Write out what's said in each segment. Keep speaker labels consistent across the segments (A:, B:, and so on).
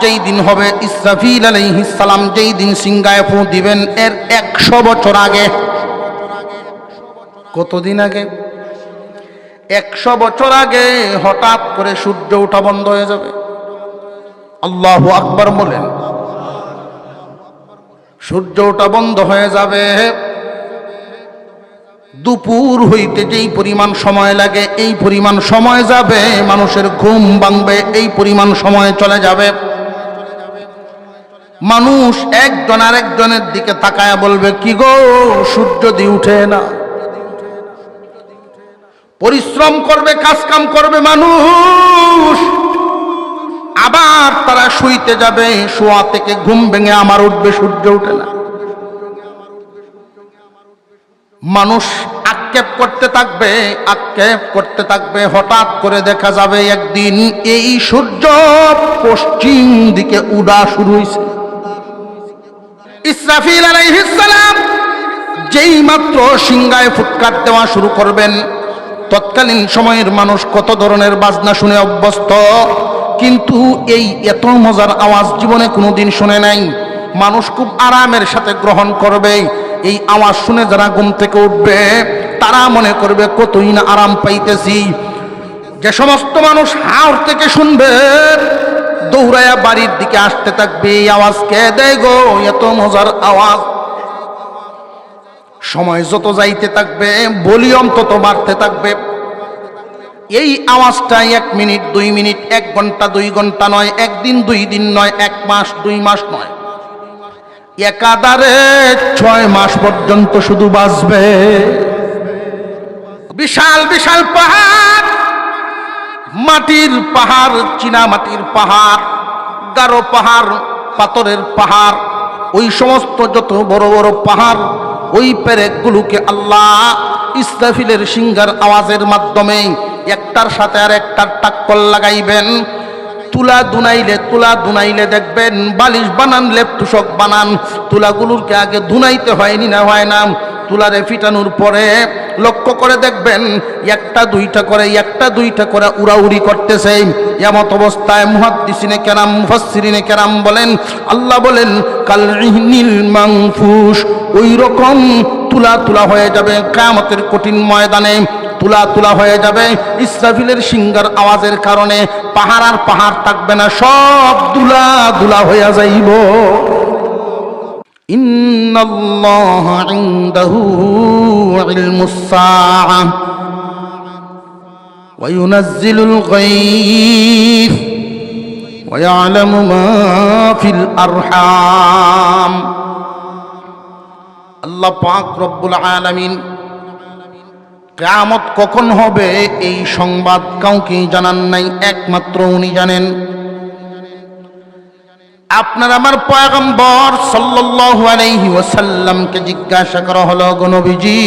A: যেই দিন হবে, ইসরাফিল আলাইহিস সালাম যেই দিন সিংহায় ফু দিবেন, এর 100 বছর আগে। কতদিন আগে? 100 বছর আগে হঠাৎ করে সূর্য ওঠা বন্ধ হয়ে যাবে। আল্লাহু আকবার বলেন। সূর্য ওঠা বন্ধ হয়ে যাবে। দুপুর হইতে যেই পরিমাণ সময় লাগে, এই পরিমাণ সময় যাবে। মানুষের ঘুম ভাঙবে, এই পরিমাণ সময় চলে যাবে। মানুষ একজন আরেকজনের দিকে তাকায়া বলবে, কি গো, সূর্য দি উঠে না। পরিশ্রম করবে, কাজ কাম করবে মানুষ, আবার তারা শুইতে যাবে। শোয়া থেকে ঘুম ভেঙে আমার উঠবে, সূর্য উঠে না। মানুষ আক্ষেপ করতে থাকবে, আক্ষেপ করতে থাকবে। হঠাৎ করে দেখা যাবে একদিন এই সূর্য পশ্চিম দিকে উড়া শুরু হয়েছে। ইসরাফিল আলাইহিস সালাম যেই মাত্র সিংহায় ফুৎকার দেওয়া শুরু করবেন, তৎকালীন সময়ের মানুষ কত ধরনের বাজনা শুনে অভ্যস্ত, কিন্তু এই এত মজার আওয়াজ জীবনে কোনোদিন শুনে নাই। মানুষ খুব আরামের সাথে গ্রহণ করবে। এই আওয়াজ শুনে যারা ঘুম থেকে উঠবে, তারা মনে করবে কতই না আরাম পাইতেছি। যে সমস্ত মানুষ হাওর থেকে শুনবে, দৌড়ায়া বাড়ির দিকে আসতে থাকবে, এই আওয়াজ কে দেয় গো, এত মজার আওয়াজ। সময় যত যাইতে থাকবে, ভলিউম তত বাড়তে থাকবে। এই আওয়াজটা 1 মিনিট 2 মিনিট 1 ঘন্টা 2 ঘন্টা নয়, 1 দিন 2 দিন নয়, 1 মাস 2 মাস নয়, একাধারে 6 মাস পর্যন্ত শুধু বাজবে। বিশাল বিশাল পাহাড়, মাটির পাহাড়, চীনা মাটির পাহাড়, গারো পাহাড়, পাথরের পাহাড়, ওই সমস্ত যত বড় বড় পাহাড়, ওই পেরেকগুলোকে আল্লাহ ইসরাফিলের সিংহার আওয়াজের মাধ্যমে একটার সাথে আর একটার টাক্কর লাগাইবেন। তুলা দুনাইলে দেখবেন বালিশ বানান, লেপ তুষক বানান, তুলাগুলোকে আগে ধুনাইতে হয়নি না হয় না। তুলারে ফিটানোর পরে লক্ষ্য করে দেখবেন একটা দুইটা করে উড়াউড়ি করতেছে। এমত অবস্থায় মুহাদ্দিসিনে কেরাম, মুফাসসিরিনে কেরাম বলেন, আল্লাহ বলেন কাল ইহনিল মানফুস, ওই রকম তুলা হয়ে যাবে কিয়ামতের কঠিন ময়দানে। তুলা হয়ে যাবে ইসরাফিলের সিংহার আওয়াজের কারণে। পাহাড় আর পাহাড় থাকবে না, সব দুলা হয়ে যাইব। ইন্নাল্লাহা ইনদাহু ইলমুস সাআহ ওয়া ইউনাজ্জিলুল গায়থ ওয়া ইয়ালামু মা ফিল আরহাম। আল্লাহ পাক রব্বুল আলামিন কিয়ামত কখন হবে এই সংবাদ কাউকে জানান নাই, একমাত্র উনি জানেন। আপনার আমার পয়গম্বর সাল্লাল্লাহু আলাইহি ওয়াসাল্লামকে জিজ্ঞাসা করা হলো, গো নবীজি,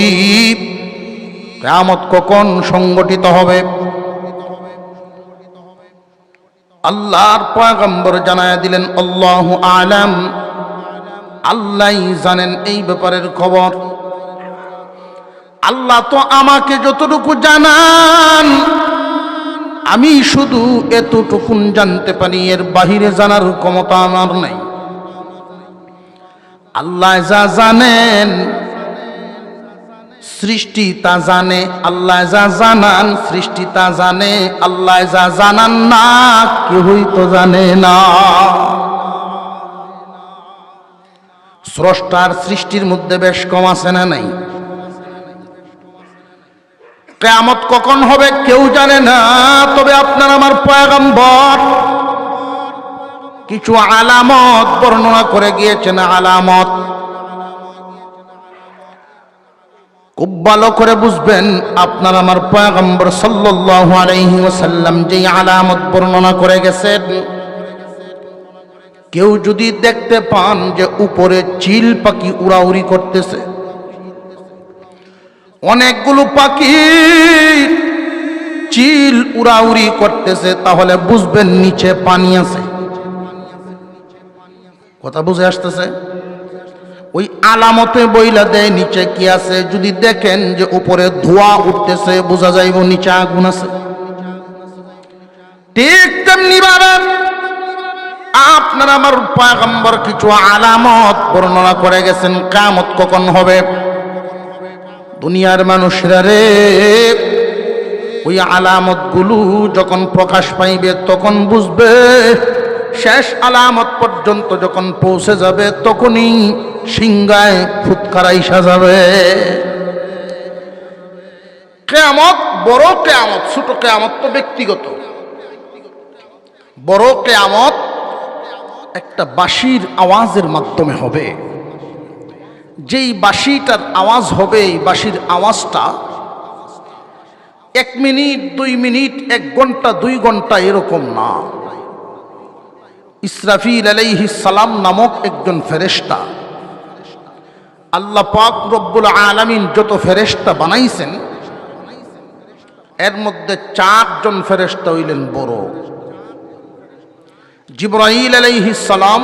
A: কিয়ামত কখন সংগঠিত হবে? আল্লাহর পয়গম্বর জানায়া দিলেন, আল্লাহু আলাম, আল্লাহই জানেন এই ব্যাপারের খবর। আল্লাহ তো আমাকে যতটুকু জানান, আমি শুধু এতটুকুন জানতে পারি, এর বাহিরে জানার ক্ষমতা আমার নাই। আল্লাহ যা জানেন সৃষ্টি তা জানে, আল্লাহ যা জানান সৃষ্টি তা জানে, আল্লাহ যা জানান না কেউই তো জানে না। স্রষ্টার সৃষ্টির মধ্যে বেশ কম আছে না নাই? কিয়ামত কখন হবে কেউ জানে না, তবে আপনার আমার পয়গম্বর কিছু আলামত বর্ণনা করে গিয়েছেন। আলামত খুব ভালো করে বুঝবেন। আপনার আমার পয়গম্বর সাল্লাল্লাহু আলাইহি ওয়াসাল্লাম যে আলামত বর্ণনা করে গেছেন, কেউ যদি দেখতে পান যে উপরে চিল পাখি উড়াউড়ি করতেছে, অনেকগুলো পাখি চিল উড়াউড়ি করতেছে, তাহলে বুঝবেন নিচে পানি আছে। কথা বুঝে আসতেছে? ওই আলামতে বইলা দেয় নিচে কি আছে। যদি দেখেন যে উপরে ধোঁয়া উঠতেছে, বোঝা যাইব নিচে আগুন আছে। ঠিক তেমনি ভাবে আপনার আমার পয়গম্বর কিছু আলামত বর্ণনা করে গেছেন কিয়ামত কখন হবে। দুনিয়ার মানুষরা রে, ওই আলামতগুলো যখন প্রকাশ পাইবে তখন বুঝবে, শেষ আলামত পর্যন্ত যখন পৌঁছে যাবে তখনই সিংহায় ফুৎকার আইসা যাবে। কিয়ামত বড় কিয়ামত, ছোট কিয়ামত তো ব্যক্তিগত। বড় কিয়ামত একটা বাঁশির আওয়াজের মাধ্যমে হবে। যেই বাঁশিটার আওয়াজ হবে, এই বাঁশির আওয়াজটা 1 মিনিট 2 মিনিট 1 ঘন্টা 2 ঘন্টা এরকম না। ইসরাফিল আলাইহিস সালাম নামক একজন ফেরেশতা, আল্লাহ পাক রব্বুল আলামিন যত ফেরেশতা বানাইছেন এর মধ্যে 4 জন ফেরেশতা হইলেন বড়। জিবরাইল আলাইহিস সালাম,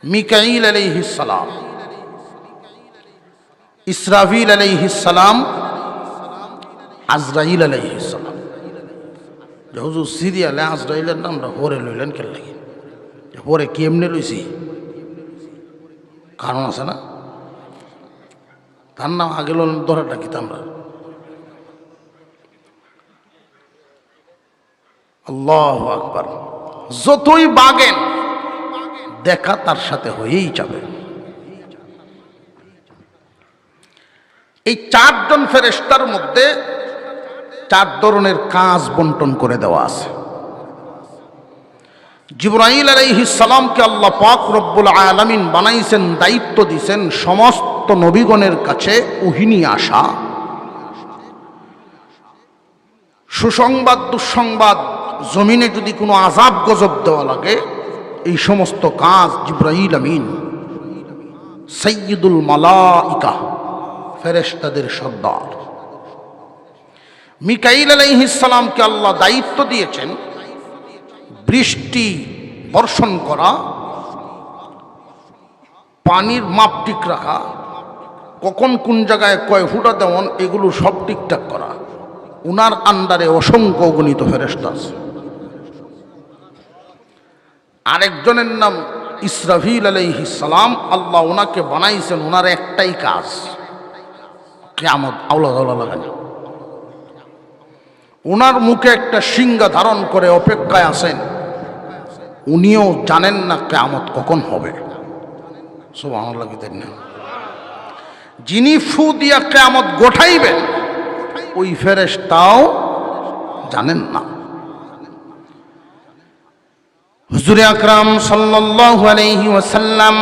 A: মিকাইল আলাইহিস সালাম, ইসরাফিল আলাইহিস সালাম, আজরাইল আলাইহিস সালাম। হুজুর সিরিয়ালে আজরাইলের নামটা হরে লইলেন কেন লাগে? হরে কি এমনি লইছি? কারণ আছে না? তার নাম আগে লইলেন ধরাটা কি আমরা? আল্লাহু আকবার। যতই বাগেন দেখা তার সাথে হয়েই যাবে। এই 4 জন ফেরেশতার মধ্যে 4 ধরনের কাজ বন্টন করে দেওয়া আছে। জিবরাইল আলাইহিস সালামকে আল্লাহ পাক রব্বুল আলামিন বানাইছেন, দায়িত্ব দিয়েছেন সমস্ত নবীগণের কাছে ওহী নিয়ে আসা, সুসংবাদ দুঃসংবাদ, জমিনে যদি কোনো আযাব গজব দেওয়া লাগে এই সমস্ত কাজ জিবরাইল আমিন সাইয়্যিদুল মালাইকা, ফেরেশতাদের সর্দার। মিকাইল আলাইহিস সালামকে আল্লাহ দায়িত্ব দিয়েছেন বৃষ্টি বর্ষণ করা, পানির মাপ ঠিক রাখা, কখন কোন জায়গায় কয় ফুটা দেওয়ান এগুলো সব ঠিকঠাক করা। উনার আন্ডারে অসংখ্য অগণিত ফেরেশতা আছে। আরেকজনের নাম ইসরাফিল আলাইহিস সালাম, আল্লাহ ওনাকে বানাইছেন, ওনার একটাই কাজ কিয়ামত আওলা দাওলা লাগানো। ওনার মুখে একটা সিংহা ধারণ করে অপেক্ষায় আছেন, উনিও জানেন না কিয়ামত কখন হবে। সুবহানাল্লাহ কি না? যিনি ফু দিয়া কিয়ামত গোঠাইবেন ওই ফেরেশতাও জানেন না। হুজুর আকরাম সাল্লাল্লাহু আলাইহি ওয়াসাল্লাম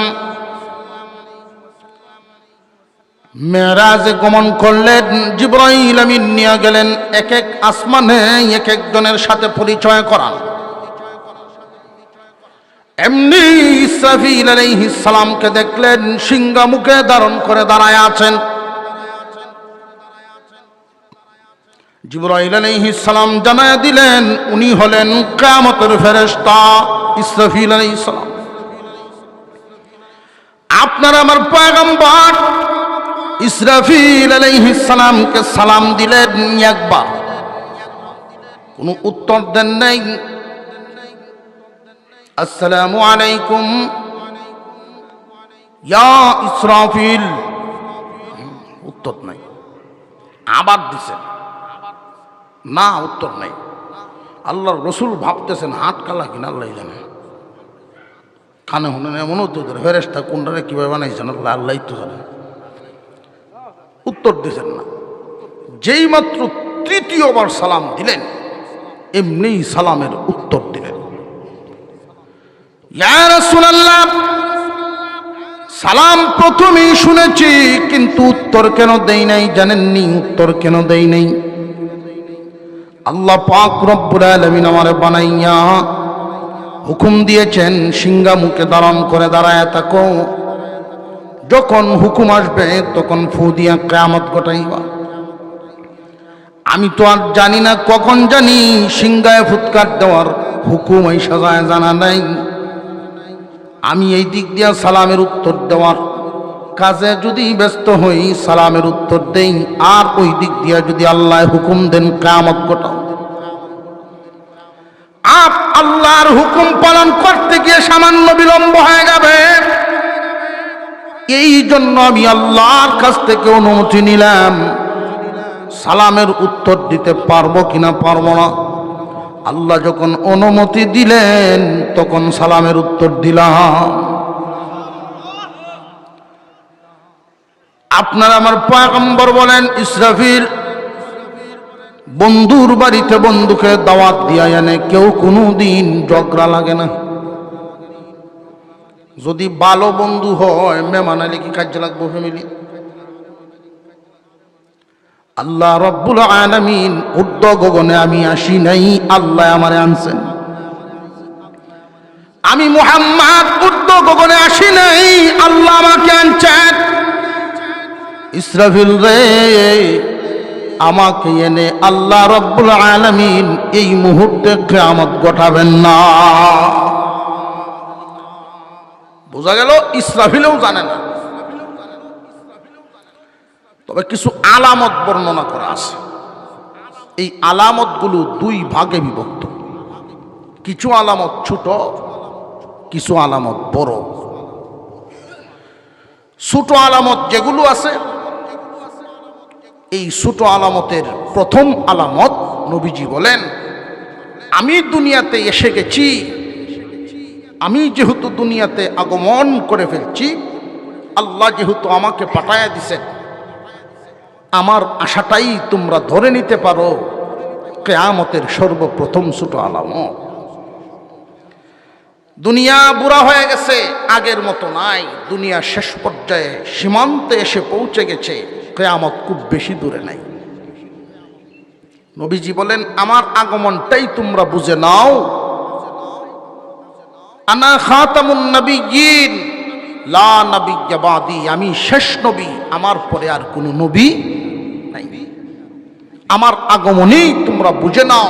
A: মেরাজে গমন করলেন, জিবরাইল আমিন নিয়ে গেলেন এক এক আসমানে, এক একজনের সাথে পরিচয় করান। এমনি ইসরাফিল আলাইহিস সালামকে দেখলেন সিংহা মুখে ধারণ করে দাঁড়ায় আছেন। জিবরাইল আলাইহিস সালাম জানায় দিলেন উনি হলেন কিয়ামতের ফেরেশতা ইসরাফিল আলাইহিস সালাম। আপনার আমার পয়গম্বর ইসরাফিল আলাইহিস সালামকে সালাম দিলেন একবার, কোনো উত্তর দেন নাই। আসসালামু আলাইকুম ইয়া ইসরাফিল, উত্তর নাই। আবার দিছেন, না উত্তর নাই। আল্লাহর রসুল ভাবতেছেন হাত কালা কিনা আল্লাহ জানে, কানে শুনে এমন উত্তর ফেরেশতা কোনটারে কিভাবে বানাইছেন আল্লাহ আল্লাহ তো জানে। উত্তর দিছেন না। যেই মাত্র তৃতীয়বার সালাম দিলেন এমনি সালামের উত্তর দিলেন, ইয়া রাসূলুল্লাহ সালাম প্রথমেই শুনেছি কিন্তু উত্তর কেন দেই নাই জানেননি? উত্তর কেন দেই নাই? আল্লাহ পাক রব্বুল আলামিন আমারে বানাইয়া হুকুম দিয়েছেন সিংহা মুখে ধারণ করে দাঁড়ায় থাকো, যখন হুকুম আসবে তখন ফু দিয়া কিয়ামত ঘটাইবা। আমি তো আর জানি না কখন জানি সিংহায় ফুৎকার দেওয়ার হুকুম এই সাজায় জানা নাই। আমি এই দিক দিয়া সালামের উত্তর দেওয়ার কাজে যদি ব্যস্ত হই সালামের উত্তর দেই, আর ওই দিক দিয়া যদি আল্লাহ হুকুম দেন কিয়ামত ঘটাও। আল্লাহর হুকুম পালন করতে গিয়ে সামান্য বিলম্ব হয়ে যাবে, এই জন্য আমি আল্লাহর কাছ থেকে অনুমতি নিলাম, সালামের উত্তর দিতে পারবো কিনা পারবো না। আল্লাহ যখন অনুমতি দিলেন তখন সালামের উত্তর দিলাম। আপনার আমার পয়গম্বর বলেন, ইসরাফিল বন্ধুর বাড়িতে বন্ধুকে দাওয়াত দিয়া এনে কেউ কোনো দিন ঝগড়া লাগে না। যদি ভালো বন্ধু হয় মেহমান আলী কি কাজে লাগবো ফ্যামিলি? আল্লাহ রব্বুল আলামিন উর্ধ্ব গগনে আমি আসি নাই, আল্লাহ আমারে আনছেন। আমি মুহাম্মদ উর্ধ্ব গগনে আসি নাই, আল্লাহ আমাকে আনছেন। ইসরাফিল রে, আমাকে এনে আল্লাহ রব্বুল আলামিন এই মুহূর্তে কিয়ামত ঘটাবেন না। বোঝা গেল ইসরাফিলও জানে না। তবে কিছু আলামত বর্ণনা করা আছে। এই আলামতগুলো দুই ভাগে বিভক্ত। কিছু আলামত ছোট, কিছু আলামত বড়। ছোট আলামত যেগুলো আছে, এই ছোট আলামতের প্রথম আলামত নবীজি বলেন, আমি দুনিয়াতে এসে গেছি, আমি যেহেতু দুনিয়াতে আগমন করে ফেলছি, আল্লাহ যেহেতু আমাকে পাঠায়া দিছেন, আমার আশাটাই তোমরা ধরে নিতে পারো কিয়ামতের সর্বপ্রথম ছোট আলামত। দুনিয়া বুড়া হয়ে গেছে, আগের মতো নাই, দুনিয়া শেষ পর্যায়ে সীমান্তে এসে পৌঁছে গেছে, কিয়ামত খুব বেশি দূরে নাই। নবীজি বলেন, আমার আগমনটাই তোমরা বুঝে নাও, আনা খাতামুন নবিয়্যিন লা নবিয়্যা বাদি, আমি শেষ নবী, আমার পরে আর কোনো নবী নাই। আমার আগমনেই তোমরা বুঝে নাও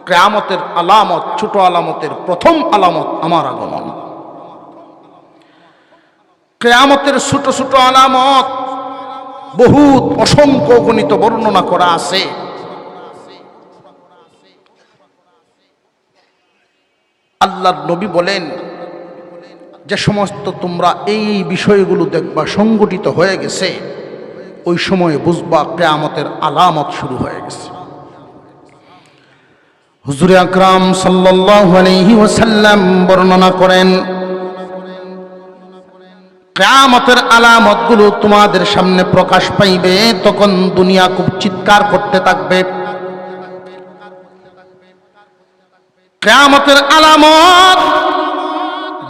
A: কিয়ামতের আলামত, ছোট আলামতের প্রথম আলামত আমার আগমন। কিয়ামতের ছোট ছোট আলামত বহুত অসংখ্য গণিত বর্ণনা করা আছে। আল্লাহর নবী বলেন, যে সমস্ত তোমরা এই বিষয়গুলো দেখবা সংগঠিত হয়ে গেছে, ওই সময়ে বুঝবা কিয়ামতের আলামত শুরু হয়ে গেছে। হুজুর আকরাম সাল্লাল্লাহু আলাইহি ওয়াসাল্লাম বর্ণনা করেন, কিয়ামতের আলামতগুলো তোমাদের সামনে প্রকাশ পাইবে, তখন দুনিয়া খুব চিৎকার করতে থাকবে। কিয়ামতের আলামত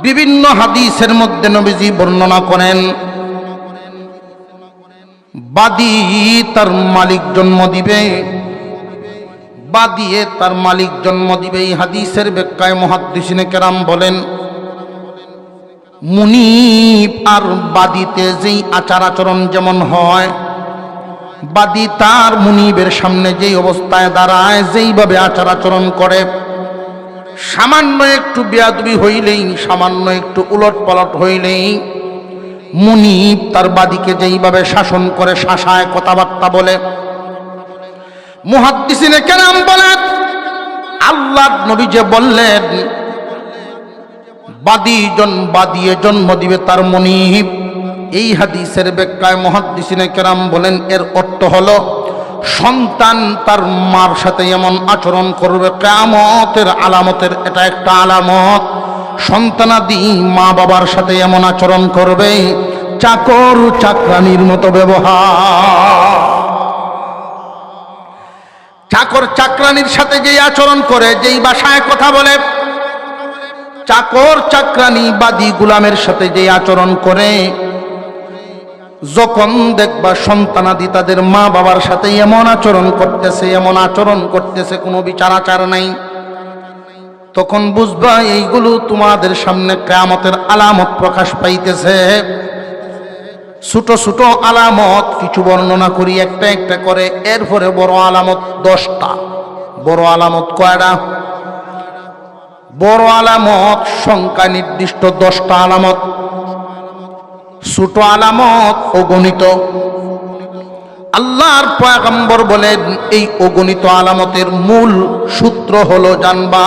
A: বিভিন্ন হাদিসের মধ্যে নবীজি বর্ণনা করেন। বাদী তার মালিক জন্ম দিবে, বাদিয়ে তার মালিক জন্ম দিবে। এই হাদিসের ব্যাখ্যায় মুহাদ্দিসিনে কেরাম বলেন, মুনিব আর বাদীতে যেই আচার আচরণ যেমন হয়, বাদী তার মুনিবের সামনে যেই অবস্থায় দাঁড়ায়, যেইভাবে আচার আচরণ করে, সামান্য একটু বেয়াদবি হইলেই, সামান্য একটু উলট পালট হইলেই মুনিব তার বাদীকে যেইভাবে শাসন করে, শাসায়, কথাবার্তা বলে। মুহাদ্দিসিনে কেরাম বলেন, আল্লাহর নবী যে বললেন বাদিয়ে জন্ম দিবে তার মুনিব, এই হাদিসের ব্যাখ্যায় মুহাদ্দিসিনে কেরাম বলেন, এর অর্থ হলো সন্তান তার মার সাথে এমন আচরণ করবে, কিয়ামতের আলামতের এটা একটা আলামত। সন্তানাদি মা বাবার সাথে এমন আচরণ করবে, চাকর চাকরানির মতো ব্যবহার। চাকর চাকরানির সাথে যেই আচরণ করে, যেই ভাষায় কথা বলে, চাকর চাকরানি বাদী গুলামের সাথে যেই আচরণ করে, যখন দেখবা সন্তানাদি তাদের মা বাবার সাথে এমন আচরণ করতেছে, কোনো বিচার আচার নাই, তখন বুঝবা এইগুলো তোমাদের সামনে কিয়ামতের আলামত প্রকাশ পাইতেছে। ছোট ছোট আলামত কিছু বর্ণনা করি একটা একটা করে, এরপরে বড় আলামত 10টা। বড় আলামত কয়টা? বড় আলামত সংখ্যা নির্দিষ্ট 10টা আলামত, ছোট আলামত অগণিত। আল্লাহর পয়গম্বর বলেন এই অগণিত আলামতের মূল সূত্র হলো জানবা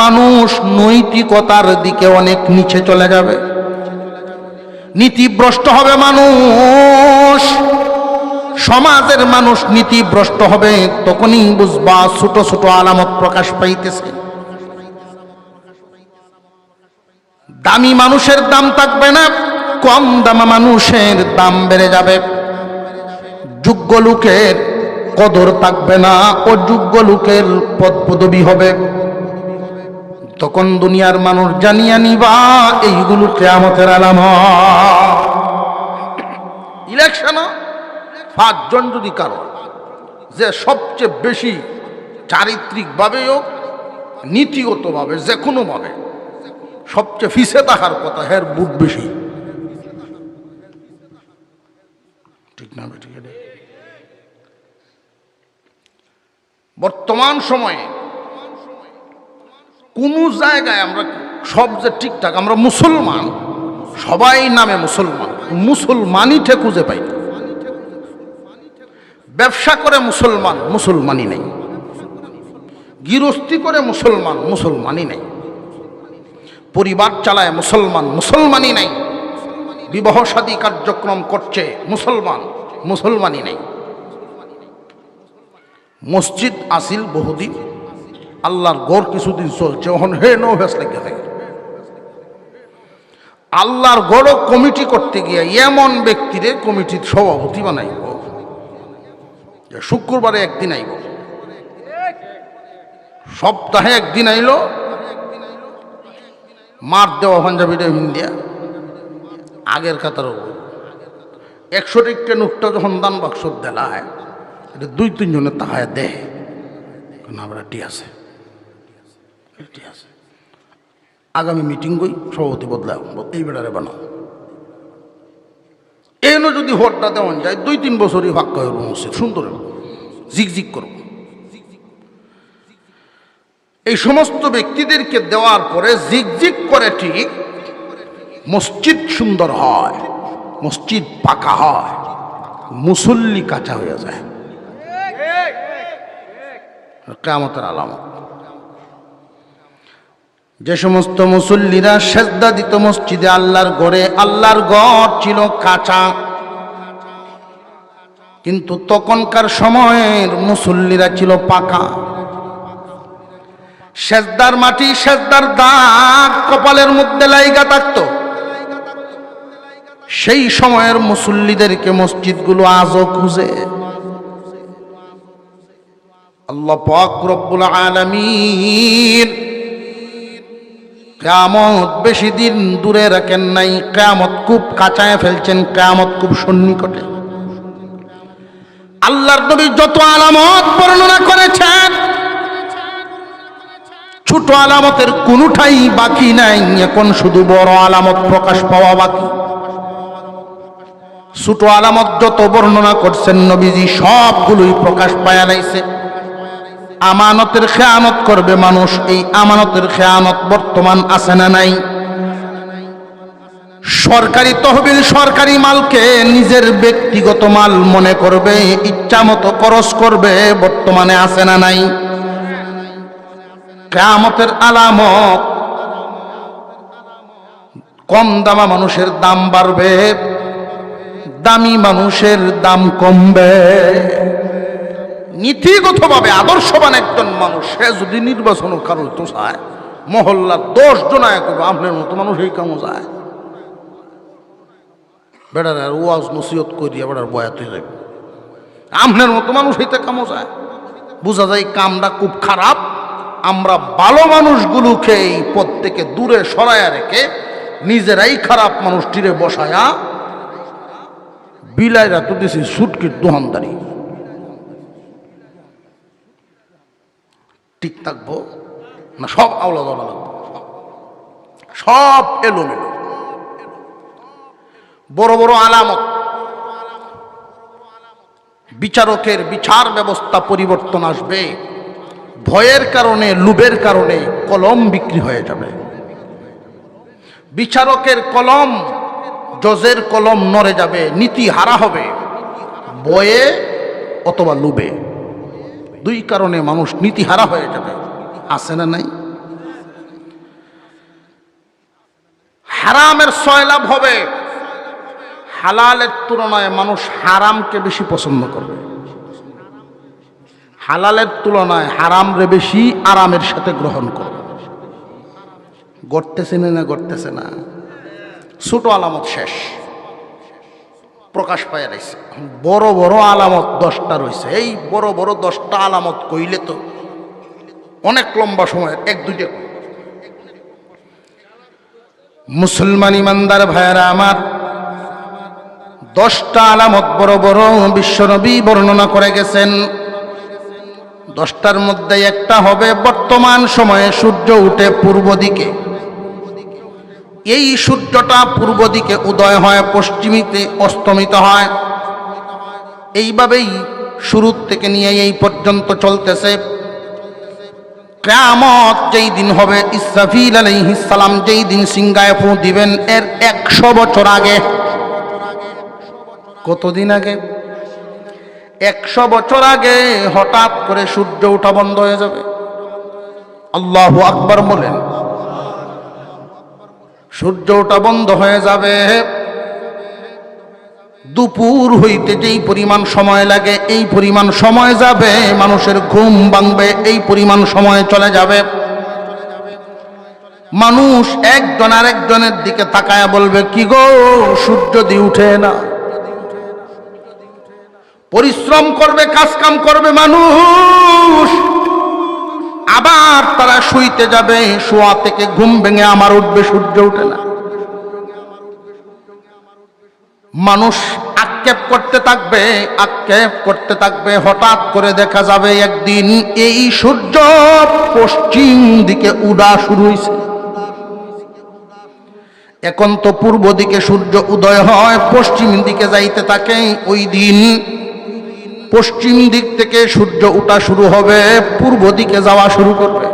A: মানুষ নৈতিকতার দিকে অনেক নিচে চলে যাবে, নীতিভ্রষ্ট হবে মানুষ, সমাজের মানুষ নীতিভ্রষ্ট হবে। তখনই বুঝবা ছোট ছোট আলামত প্রকাশ পাইতেছে। দামি মানুষের দাম থাকবে না, কম দামা মানুষের দাম বেড়ে যাবে। যোগ্য লোকের কদর থাকবে না, অযোগ্য লোকের পদ পদবি হবে। তখন দুনিয়ার মানুষ জানিয়া নিবা এইগুলো কিয়ামতের আলামত। ইলেকশন 5 জন যদি কারো যে সবচেয়ে বেশি চারিত্রিকভাবে হোক নীতিগতভাবে যে কোনোভাবে সবচেয়ে ফিসে থাকার কথা, হের বুট বেশি, ঠিক না? ঠিক আছে। বর্তমান সময়ে কোন জায়গায় আমরা সব যে ঠিকঠাক, আমরা মুসলমান সবাই নামে মুসলমান, মুসলমানই ঠিক খুঁজে পাই না। ব্যবসা করে মুসলমান, মুসলমানই নেই। গৃহস্থী করে মুসলমান, মুসলমানই নেই। পরিবার চালায় মুসলমান, মুসলমানই নেই। বিবাহ শাদী কার্যক্রম করছে মুসলমান, মুসলমানই নেই। মসজিদ আসিল বহুদিন, আল্লাহর গড় কিছুদিন চলছে, ওখানে হে নো ভেস লেগে থাকে। আল্লাহর গড় কমিটি করতে গিয়ে এমন ব্যক্তিরে কমিটির সভাপতি বানাইব, শুক্রবারে একদিন আইব, সপ্তাহে একদিন আইল, মার দেওয়া পাঞ্জাবিটা ইন্ডিয়া আগের কাতার 100 টাকা নোটটা যখন দান বাক্স দেলায়, এটা 2-3 জনের তাহায় দেয় না, আমরা ঠিক আছে, ঠিক আছে, আগামী মিটিং কই সভাপতি বদলাও, এই বেড়ারে বানাও। এনো যদি ভোটটা দেওয়ান যায় 2-3 বছরই ফাঁকা হইব, মসজিদ সুন্দর জিগজিগ করব। এই সমস্ত ব্যক্তিদেরকে দেওয়ার পরে জিগজিগ করে ঠিক মসজিদ সুন্দর হয়, মসজিদ পাকা হয়, মুসল্লি কাঁচা হয়ে যায়। কিয়ামতের আলামত। যে সমস্ত মুসল্লিরা সেজদা দিত মসজিদে আল্লাহর ঘরে, আল্লাহর ঘর ছিল কাঁচা, কিন্তু তখনকার সময়ের মুসল্লিরা ছিল পাকা। সেজদার মাটি, সেজদার দাগ কপালের মধ্যে লাইগা থাকত। সেই সময়ের মুসল্লিদেরকে মসজিদগুলো আজও খুঁজে। আল্লাহ পাক রব্বুল আলামিন কিয়ামত বেশি দিন দূরে রাখেন নাই, কিয়ামত খুব কাছায় ফেলছেন, কিয়ামত খুব সন্নিকটে। আল্লাহর নবী যত আলামত বর্ণনা করেছেন, ছোট আলামতের কোনটাই বাকি নাই, এখন শুধু বড় আলামত প্রকাশ পাওয়া বাকি। ছোট আলামত যত বর্ণনা করছেন নবীজি সবগুলোই প্রকাশ পায়া লাইছে। আমানতের খেয়ানত করবে মানুষ, এই আমানতের খেয়ানত বর্তমান আছে না নাই? সরকারি তহবিল সরকারি মালকে নিজের ব্যক্তিগত মাল মনে করবে, ইচ্ছা মতো খরচ করবে, বর্তমানে আছে না নাই? কিয়ামতের আলামত, কম দামা মানুষের দাম বাড়বে, দামি মানুষের দাম কমবে। নীতিগতভাবে আদর্শবান একজন মানুষ সে যদি নির্বাচন কারো তো চায়, মহল্লার 10 জন আয় করবে, আপনার মতো মানুষ এই কামও যায়, বেড়ার আর ওয়াজ নসিহত করিয়া বেড়ার বয়াত হয়ে যাবে, আপনার মতো মানুষ এইটা কামও যায়। বোঝা যায় কামটা খুব খারাপ। আমরা ভালো মানুষগুলোকে এই পথ থেকে দূরে সরাইয়া রেখে নিজেরাই খারাপ মানুষটিরে বসায়া বিলাইরা তো দিছি সুটকির দোহানদারি। ঠিক থাকবো না? সব আওলা দলা লাগবো, সব এলোমেলো। বড় বড় আলামত, বিচারকের বিচার ব্যবস্থা পরিবর্তন আসবে। ভয়ের কারণে, লোভের কারণে কলম বিক্রি হয়ে যাবে। বিচারকের কলম, জজের কলম নড়ে যাবে, নীতি হারা হবে। বয়ে অথবা লোভে। দুই কারণে মানুষ নীতিহারা হয়ে যাবে। আছে না নাই? হারামের সয়লাভ হবে, হালালের তুলনায় মানুষ হারামকে বেশি পছন্দ করবে। হালালের তুলনায় হারামরে বেশি আরামের সাথে গ্রহণ করবে। গড়তেছে না গড়তেছে না? ছোট আলামত শেষ, প্রকাশ পায় রয়েছে। বড় বড় আলামত 10টা রয়েছে। এই বড় বড় 10টা আলামত কইলে তো অনেক লম্বা সময়ের, 1-2টা। মুসলমান ইমানদার ভাইয়েরা আমার, 10টা আলামত বড় বড় বিশ্বনবী বর্ণনা করে গেছেন। 10টার মধ্যে একটা হবে বর্তমান সময়ে সূর্য উঠে পূর্ব দিকে। এই সূর্যটা পূর্ব দিকে উদয় হয়, পশ্চিমীতে অস্তমিত হয়। এইভাবেই শুরু থেকে নিয়ে এই পর্যন্ত চলতেছে। কিয়ামত যেই দিন হবে, ইসরাফিল আলাইহিস সালাম যেই দিন সিংহায় ফু দিবেন, এর 100 বছর আগে। কতদিন আগে? 100 বছর আগে হঠাৎ করে সূর্য ওঠা বন্ধ হয়ে যাবে। আল্লাহু আকবার বলেন। সূর্য ওঠা বন্ধ হয়ে যাবে। দুপুর হইতে যেই পরিমাণ সময় লাগে, এই পরিমাণ সময় যাবে। মানুষের ঘুম ভাঙবে, এই পরিমাণ সময় চলে যাবে। মানুষ একজন আরেকজনের দিকে তাকায়া বলবে, কি গো, সূর্য দিয়ে উঠে না। পরিশ্রম করবে, কাজ কাম করবে মানুষ, আবার তারা শুইতে যাবে। শোয়া থেকে ঘুম ভেঙে আমার উঠবে, সূর্য উঠে না। মানুষ আক্ষেপ করতে থাকবে, আক্ষেপ করতে থাকবে। হঠাৎ করে দেখা যাবে একদিন এই সূর্য পশ্চিম দিকে উড়া শুরু হয়েছে। এখন তো পূর্ব দিকে সূর্য উদয় হয়, পশ্চিম দিকে যাইতে থাকে। ওই দিন পশ্চিম দিক থেকে সূর্য উঠা শুরু হবে, পূর্ব দিকে যাওয়া শুরু করবে।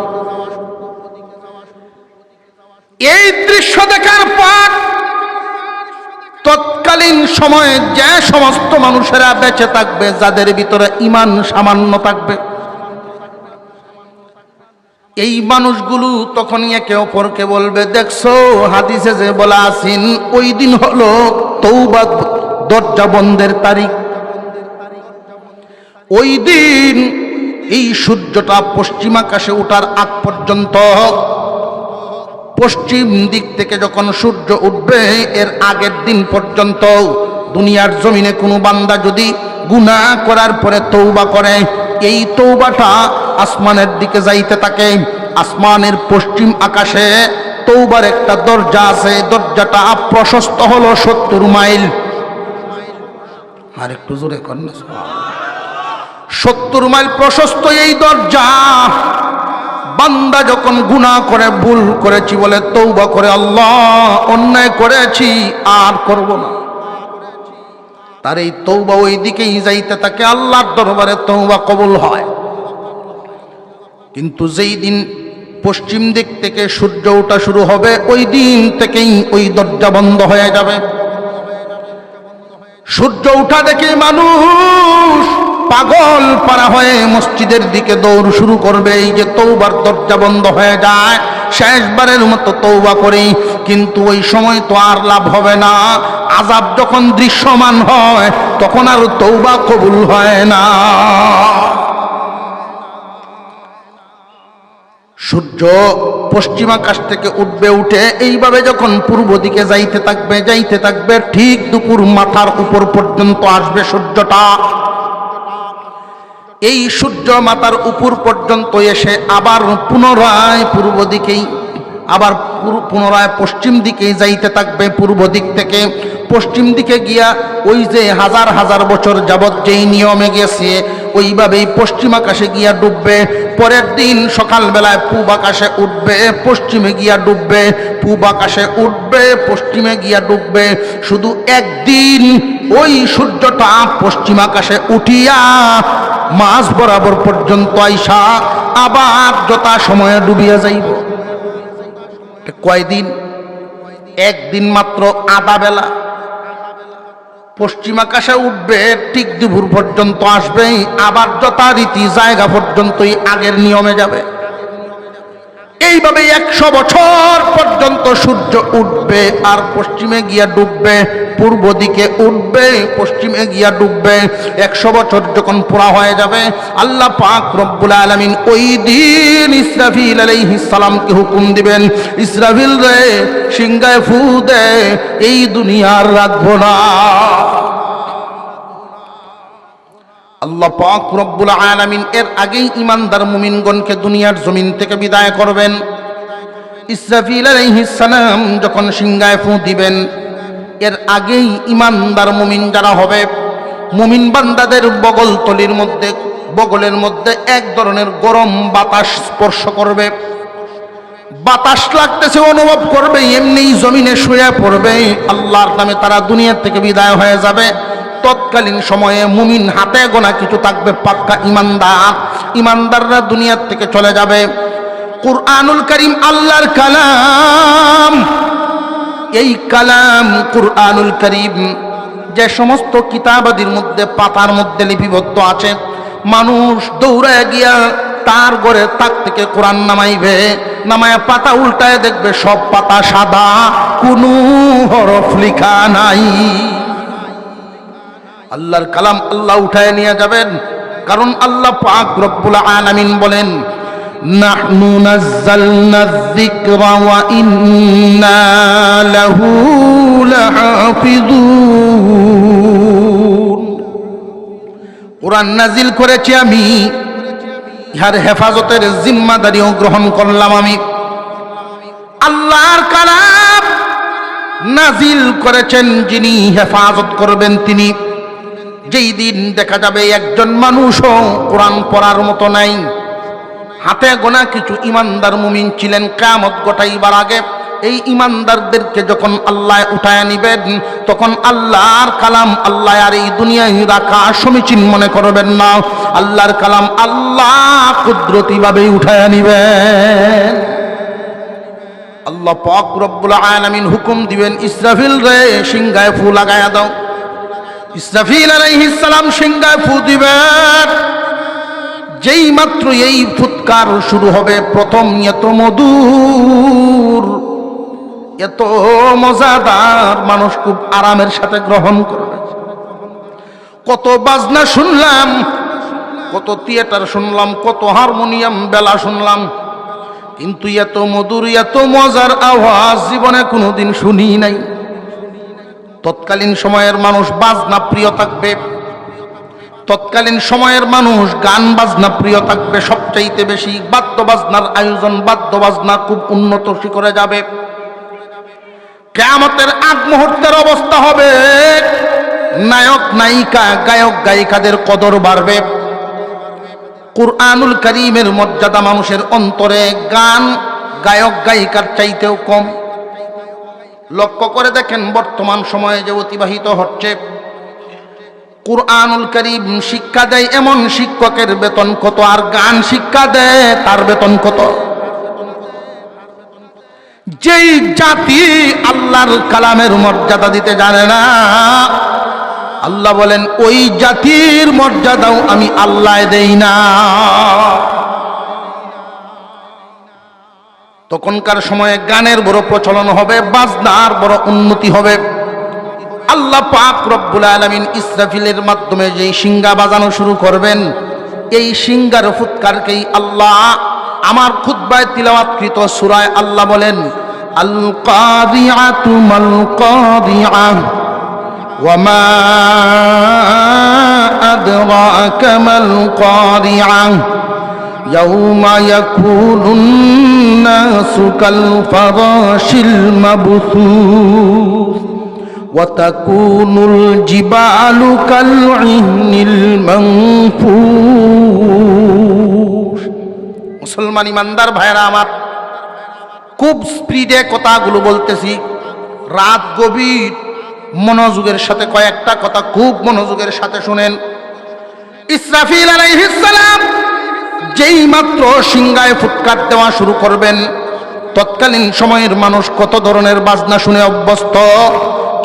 A: এই দৃশ্য দেখার পর তৎকালীন সময়ে যে সমস্ত মানুষেরা বেঁচে থাকবে, যাদের ভিতরে ঈমান সামান্য থাকবে, এই মানুষগুলো তখনই একে অপরকে বলবে, দেখছো হাদিসে যে বলা আছেন, ওই দিন হলো তওবা দরজা বন্ধের তারিখ। ওই দিন এই সূর্যটা পশ্চিম আকাশে ওঠার আগ পর্যন্ত, পশ্চিম দিক থেকে যখন সূর্য উঠবে এর আগের দিন পর্যন্ত দুনিয়ার জমিনে কোনো বান্দা যদি গুনাহ করার পরে তওবা করে, এই তওবাটা আসমানের দিকে যাইতে থাকে। আসমানের পশ্চিম আকাশে তওবার একটা দরজা আছে, দরজাটা প্রশস্ত হলো 70 মাইল। আর একটু জোরে কর না। 70 মাইল প্রশস্ত এই দরজা। বান্দা যখন গুনাহ করে, ভুল করেছি বলে তওবা করে, আল্লাহ অন্যায় করেছি আর করব না, তার এই তওবা ওই দিকেই যাইতে থাকে, আল্লাহর দরবারে তওবা কবুল হয়। কিন্তু যেই দিন পশ্চিম দিক থেকে সূর্য ওঠা শুরু হবে, ওই দিন থেকেই ওই দরজা বন্ধ হয়ে যাবে। সূর্য ওঠা দেখে মানুষ পাগল পারা হয়ে মসজিদের দিকে দৌড় শুরু করবে। এই যে তওবার দরজা বন্ধ হয়ে যায়, শেষবারের মতো তওবা করি, কিন্তু ওই সময় তো আর লাভ হবে না। আযাব যখন দৃশ্যমান হয়, তখন আর তওবা কবুল হয় না। সূর্য পশ্চিম আকাশ থেকে উঠবে, উঠে এইভাবে যখন পূর্ব দিকে যাইতে থাকবে, যাইতে থাকবে, ঠিক দুপুর মাথার উপর পর্যন্ত আসবে সূর্যটা। এই সূর্য মাথার উপর পর্যন্ত এসে আবার পুনরায় পূর্ব দিকেই, আবার পুনরায় পশ্চিম দিকে যাইতে থাকবে। পূর্ব দিক থেকে পশ্চিম দিকে গিয়া ওই যে হাজার হাজার বছর যাবৎ যেই নিয়মে গেছে, ওইভাবেই পশ্চিম আকাশে গিয়া ডুববে। পরের দিন সকালবেলায় পূব আকাশে উঠবে, পশ্চিমে গিয়া ডুববে, পূব আকাশে উঠবে, পশ্চিমে গিয়া ডুববে। শুধু একদিন ওই সূর্যটা পশ্চিম আকাশে উঠিয়া মাঝ বরাবর পর্যন্ত আইসা আবার যথা সময়ে ডুবিয়া যাইব। কয়দিন? একদিন মাত্র, আধা বেলা। পশ্চিম আকাশে উঠবে, ঠিক দুপুর পর্যন্ত আসবে, আবার যথারীতি জায়গা পর্যন্তই আগের নিয়মে যাবে। এইভাবে 100 বছর পর্যন্ত সূর্য উঠবে আর পশ্চিমে গিয়া ডুববে, পূর্ব দিকে উঠবে পশ্চিমে গিয়া ডুববে। 100 বছর যখন পুরা হয়ে যাবে, আল্লাহ পাক রব্বুল আলামিন ওই দিন ইসরাফিল আলাইহিস সালামকে হুকুম দিবেন, ইসরাফিল রে সিংহায় ফু দে, এই দুনিয়ার রাখবো না। আল্লাহ পাক রব্বুল আলামিন এর আগেই ঈমানদার মুমিনগণকে দুনিয়ার জমিন থেকে বিদায় করবেন। ইসরাফিল আলাইহিস সালাম যখন সিংহায় ফু দিবেন, এর আগেই ঈমানদার মুমিন যারা হবে, মুমিন বান্দাদের বগলের মধ্যে এক ধরনের গরম বাতাস স্পর্শ করবে। বাতাস লাগতেছে অনুভব করবে, এমনি জমিনে শুয়ে পড়বে, আল্লাহর নামে তারা দুনিয়া থেকে বিদায় হয়ে যাবে। তৎকালীন সময়ে মুমিন হাতে গোনা কিছু থাকবে পাক্কা ইমানদাররা দুনিয়া থেকে চলে যাবে। কুরআনুল কারীম আল্লাহর কালাম, এই কালাম কুরআনুল কারীম যে সমস্ত কিতাবাদির মধ্যে পাতার মধ্যে লিপিবদ্ধ আছে, মানুষ দৌড়ায় গিয়া তার ঘরে তাক থেকে কোরআন নামায় পাতা উল্টায় দেখবে সব পাতা সাদা, কোনো হরফ লেখা নাই। আল্লাহর কালাম আল্লাহ উঠায় নিয়ে যাবেন, কারণ আল্লাহ পাক রব্বুল আলামিন বলেন, নাহনু নাযালনা যিকরা ওয়া ইন্না লাহু লাহাফিজুন। কোরআন নাজিল করেছি আমি, ইহার হেফাজতের জিম্মাদারিও গ্রহণ করলাম আমি। আল্লাহর কালাম নাজিল করেছেন যিনি, হেফাজত করবেন তিনি। যেই দিন দেখা যাবে একজন মানুষও কোরআন পড়ার মতো নাই। হাতে গোনা কিছু ইমানদার মুমিন ছিলেন, কিয়ামত ঘটাইবার আগে এই ইমানদারদেরকে যখন আল্লাহ উঠায় নিবেন, তখন আল্লাহর কালাম আল্লাহ আর এই দুনিয়ায় রাখা সমীচীন মনে করবেন না। আল্লাহর কালাম আল্লাহ কুদরতি ভাবে উঠায় নিবেন। আল্লাহ পাক রব্বুল আলামিন হুকুম দিবেন, ইসরাফিল রে সিংহায় ফু লাগায়া দাও। ইসরাফিল আলাইহিস সালাম সিংহায় ফু দিবেন। যেই মাত্র এই ফুৎকার শুরু হবে, প্রথম এত মধুর, এত মজাদার, মানুষ খুব আরামের সাথে গ্রহণ করবে। কত বাজনা শুনলাম, কত থিয়েটার শুনলাম, কত হারমোনিয়াম বেলা শুনলাম, কিন্তু এত মধুর এত মজার আওয়াজ জীবনে কোনোদিন শুনি নাই। তৎকালীন সময়ের মানুষ বাজনা প্রিয় থাকবে, তৎকালীন সময়ের মানুষ গান বাজনা প্রিয় থাকবে সবচাইতে বেশি। বাদ্য বাজনার আয়োজন, বাদ্য বাজনা খুব উন্নত শিখরে যাবে। কিয়ামতের আগ মুহূর্তের অবস্থা হবে, নায়ক নায়িকা গায়ক গায়িকাদের কদর বাড়বে। কুরআনুল কারীমের মর্যাদা মানুষের অন্তরে গান গায়ক গায়িকার চাইতেও কম। লক্ষ্য করে দেখেন বর্তমান সময়ে যে অতিবাহিত হচ্ছে, কুরআনুল কারীম শিক্ষা দেয় এমন শিক্ষকের বেতন কত, আর গান শিক্ষা দেয় তার বেতন কত। যেই জাতি আল্লাহর কালামের মর্যাদা দিতে জানে না, আল্লাহ বলেন ওই জাতির মর্যাদাও আমি আল্লাহ দেই না। তখনকার সময়ে গানের বড় প্রচলন হবে, বাজনার বড় উন্নতি হবে। আল্লাহ পাক রব্বুল আলামিন ইসরাফিলের মাধ্যমে যেই সিংহা বাজানো শুরু করবেন, এই সিংহার ফুৎকারকেই আল্লাহ আমার খুতবায় তিলাওয়াতকৃত সূরায় আল্লাহ বলেন, আল কাদিআতু মাল কাদিআ ওয়া মা আদরাকা মাল কাদিআ ইয়াউমা ইয়াকুনুন নাসু কাল ফারাশিল মাবথুস ওয়া তাকুনুল জিবালু কাল ইহনিল মানফুস। মুসলমান ইমানদার ভাইরা আমার, খুব স্পিডে কথাগুলো বলতেছি, রাত গভীর, মনোযোগের সাথে কয়েকটা কথা খুব মনোযোগের সাথে শুনেন। ইসরাফিল আলাইহিস সালাম যেই মাত্র সিংহায় ফুৎকার দেওয়া শুরু করবেন, তৎকালীন সময়ের মানুষ কত ধরনের বাজনা শুনে অভ্যস্ত,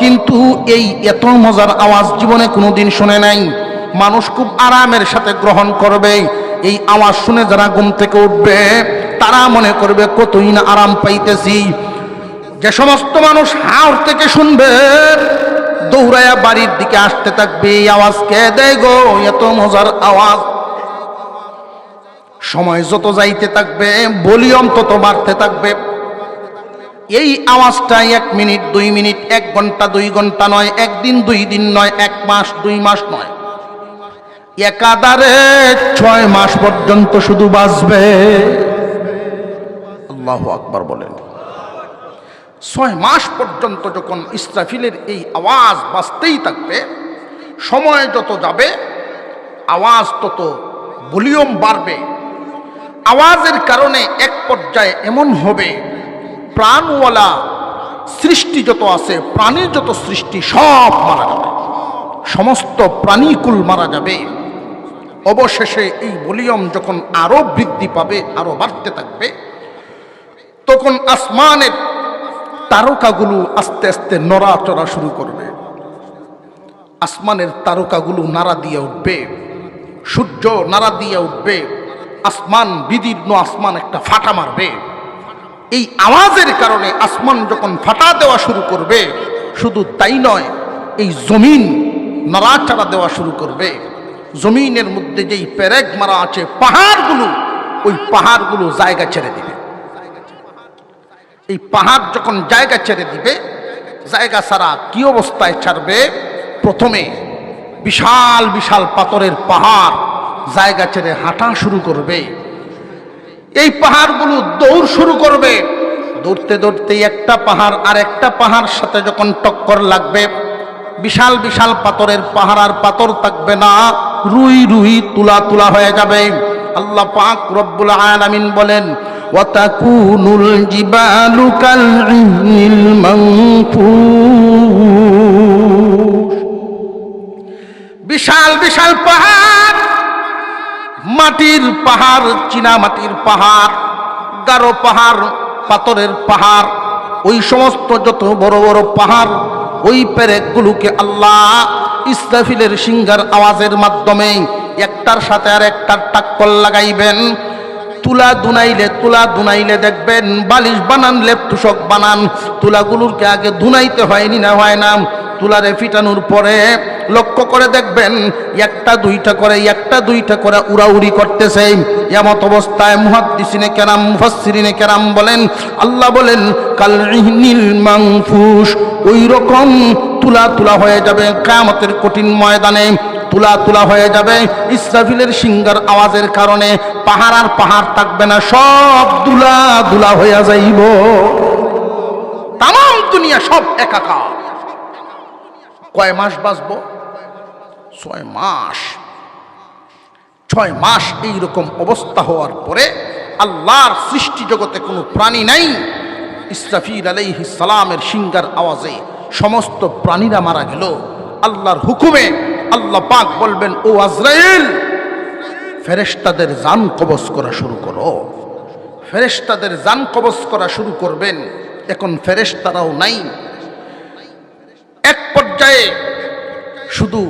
A: কিন্তু এই এত মজার আওয়াজ জীবনে কোনোদিন শুনে নাই। মানুষ খুব আরামের সাথে গ্রহণ করবে। এই আওয়াজ শুনে যারা ঘুম থেকে উঠবে তারা মনে করবে কতই না আরাম পাইতেছি। যে সমস্ত মানুষ হাওর থেকে শুনবে দৌড়ায়া বাড়ির দিকে আসতে থাকবে, এই আওয়াজ কে দেয় গো, এত মজার আওয়াজ। সময় যত যাইতে থাকবে ভলিউম তত বাড়তে থাকবে। এই আওয়াজটা 1 মিনিট 2 মিনিট 1 ঘন্টা 2 ঘন্টা নয়, 1 দিন 2 দিন নয়, 1 মাস 2 মাস নয়, একাধারে 6 মাস পর্যন্ত শুধু বাজবে। আল্লাহু আকবার বলেন। 6 মাস পর্যন্ত যখন ইসরাফিলের এই আওয়াজ বাজতেই থাকবে, সময় যত যাবে আওয়াজ তত ভলিউম বাড়বে। আওয়াজের কারণে এক পর্যায়ে এমন হবে প্রাণওয়ালা সৃষ্টি যত আছে, প্রাণীর যত সৃষ্টি সব মারা যাবে, সমস্ত প্রাণীকুল মারা যাবে। অবশেষে এই ভলিউম যখন আরো বৃদ্ধি পাবে, আরো বাড়তে থাকবে, তখন আসমানের তারকাগুলো আস্তে আস্তে নড়াচড়া শুরু করবে। আসমানের তারকাগুলো নাড়া দিয়ে উঠবে, সূর্য নাড়া দিয়ে উঠবে, আসমান বিদীর্ণ আসমান একটা ফাটা মারবে। এই আওয়াজের কারণে আসমান যখন ফাটা দেওয়া শুরু করবে, শুধু তাই নয়, এই জমিন নাড়াচাড়া দেওয়া শুরু করবে। জমিনের মধ্যে যেই পেরেক মারা আছে পাহাড়গুলো, ওই পাহাড়গুলো জায়গা ছেড়ে দিবে। এই পাহাড় যখন জায়গা ছেড়ে দিবে, জায়গা ছাড়া কি অবস্থায় ছাড়বে? প্রথমে বিশাল বিশাল পাথরের পাহাড় জায়গা ছেড়ে হাঁটা শুরু করবে। এই পাহাড়গুলো দৌড় শুরু করবে। দৌড়তে দৌড়তে একটা পাহাড় আর একটা পাহাড় সাথে যখন টক্কর লাগবে, বিশাল বিশাল পাথরের পাহাড় আর পাথর থাকবে না, রুই রুই তুলা তুলা হয়ে যাবে। আল্লাহ পাক রব্বুল আলামিন বলেন, ওয়াতাকুনুল জিবালু কালইহনিল মানফুশ। বিশাল বিশাল পাহাড়, মাটির পাহাড়, চীনা মাটির পাহাড়, গারো পাহাড়, পাথরের পাহাড়, ওই সমস্ত যত বড় বড় পাহাড়, ওই পেরেকগুলোকে আল্লাহ ইসরাফিলের সিংহার আওয়াজের মাধ্যমে একটার সাথে আর একটার টাক্কর লাগাইবেন। তুলা দুনাইলে দেখবেন বালিশ বানান, লেপ তুষক বানান, তুলাগুলোকে আগে দুনাইতে হয়নি না হয় না, তুলারে ফিটানোর পরে লক্ষ্য করে দেখবেন একটা দুইটা করে উড়াউড়ি করতেছে। এমত অবস্থায় মুহাদ্দিসিনে কেরাম, মুফাসসিরিনে কেরাম বলেন, আল্লাহ বলেন কালইহনিল মানফুশ, ওই রকম তুলা তুলা হয়ে যাবে কিয়ামতের কঠিন ময়দানে, তুলা তুলা হয়ে যাবে ইসরাফিলের সিংহার আওয়াজের কারণে। পাহাড় আর পাহাড় থাকবে না, সব দুলা দুলা হয়ে যাইব, তাম দুনিয়া সব একাকার। কয় মাস বাঁচবো? 6 মাস। 6 মাস এইরকম অবস্থা হওয়ার পরে আল্লাহর সৃষ্টি জগতে কোনো প্রাণী নাই। ইসরাফিল আলাইহিস সালামের সিংহার আওয়াজে সমস্ত প্রাণীরা মারা গেল। আল্লাহর হুকুমে আল্লাহ পাক বলবেন, ও আজরাইল, ফেরেশতাদের জান কবজ করা শুরু করো। ফেরেশতাদের জান কবজ করা শুরু করবেন। এখন ফেরেশতারাও নাই। এক পর্যায়ে শুধু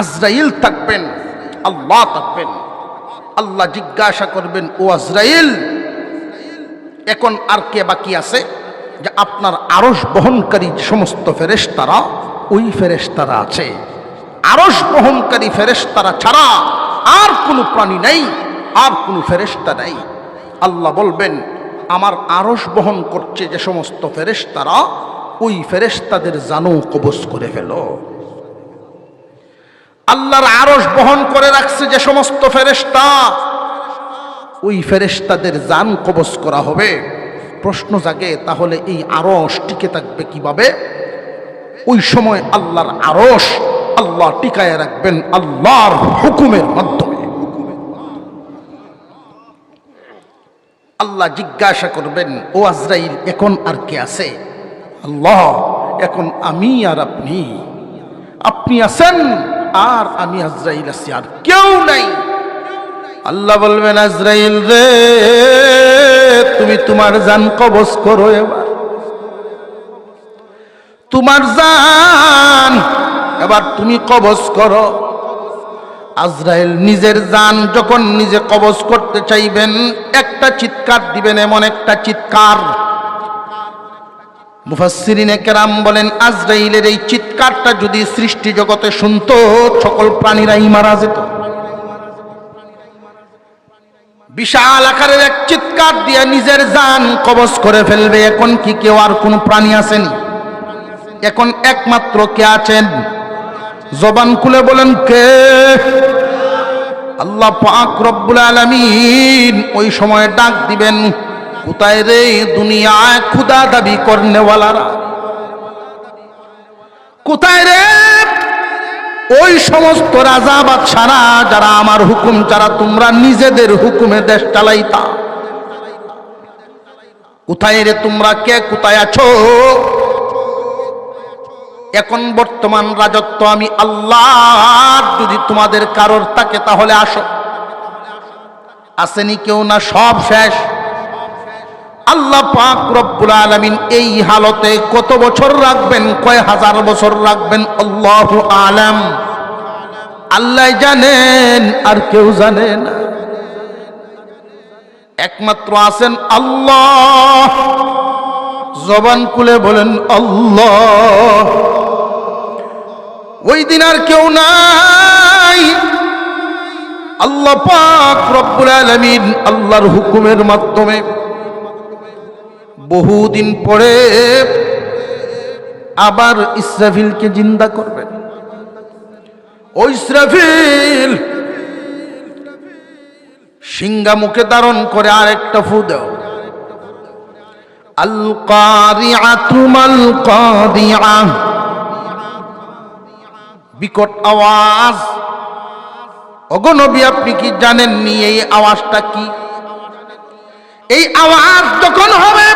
A: আজরাইল থাকবেন, আল্লাহ থাকবেন। আল্লাহ জিজ্ঞাসা করবেন, ও আজরাইল, এখন আর কে বাকি আছে? যে আপনার আরশ বহনকারী সমস্ত ফেরেশতারা, ওই ফেরেশতারা আছে। আরশ বহনকারী ফেরেশতারা ছাড়া আর কোনো প্রাণী নাই, আর কোনো ফেরেশতা নাই। আল্লাহ বলবেন, আমার আরশ বহন করছে যে সমস্ত ফেরেশতারা, ওই ফেরেশতাদের জানও কবজ করে ফেলো। আল্লাহর আরশ বহন করে রাখছে যে সমস্ত ফেরেশতা, ওই ফেরেশতাদের জান কবজ করা হবে। প্রশ্ন জাগে, তাহলে এই আরশ টিকে থাকবে কিভাবে? ওই সময় আল্লাহর আরশ আল্লাহ টিকায় রাখবেন আল্লাহর হুকুমের মাধ্যমে। আল্লাহ জিজ্ঞাসা করবেন, ও আজরাইল, এখন আর কে আছে? আল্লাহ, এখন আমি আর আপনি। আপনি আছেন আর আমি আজরাইল আছি, আর কেউ নাই। আল্লাহ বলবেন, আজরাইল রে, তুমি তোমার জান কবজ করো। এবার তোমার জান এবার তুমি কবজ করো। আজরাইল নিজের জান যখন নিজে কবজ করতে চাইবেন, একটা চিৎকার দিবেন, এমন একটা চিৎকার, মুফাসসিরিনে কেরাম বলেন আজরাইলের এই চিৎকারটা যদি সৃষ্টি জগতে শুনতো, সকল প্রাণীরাই মারা যেত। বিশাল আকারের এক চিৎকার দিয়ে নিজের জান কবজ করে ফেলবে। এখন কি কেউ আর কোন প্রাণী আছেন? এখন একমাত্র কে আছেন? জবান খুলে বলেন কে? আল্লাহ পাক রব্বুল আলামিন ওই সময় ডাক দিবেন, কোথায় রে দুনিয়ায় খোদা দাবি করনেওয়ালারা? কোথায় রে ওই সমস্ত রাজা বাদশারা যারা আমার হুকুম ছাড়া তোমরা নিজেদের হুকুমে দেশ চালাইতা? কোথায় রে তোমরা? কে কোথায় আছো? এখন বর্তমান রাজত্ব আমি আল্লাহ, যদি তোমাদের কারোর থাকে তাহলে আসো। আসেনি কেউ? না, সব শেষ। আল্লাহ পাক রব্বুল আলামিন এই হালতে কত বছর রাখবেন, কয় হাজার বছর রাখবেন, আল্লাহু আলাম, আল্লাহ জানেন, আর কেউ জানে না। একমাত্র আছেন আল্লাহ। জবান খুলে বলেন আল্লাহ। ওই দিন আর কেউ নাই। আল্লাহ পাক রব্বুল আলামিন আল্লাহর হুকুমের মাধ্যমে বহুদিন পরে আবার ইসরাফিলকে জিন্দা করবেন। ওই ইসরাফিল সিংহা মুখে ধারণ করে আরেকটা ফু দাও, আল কারিআতু মাল কাদিআ, বিকট আওয়াজ। ওগো নবী, আপনি কি জানেননি এই আওয়াজটা কি? এই আওয়াজ যখন হবে,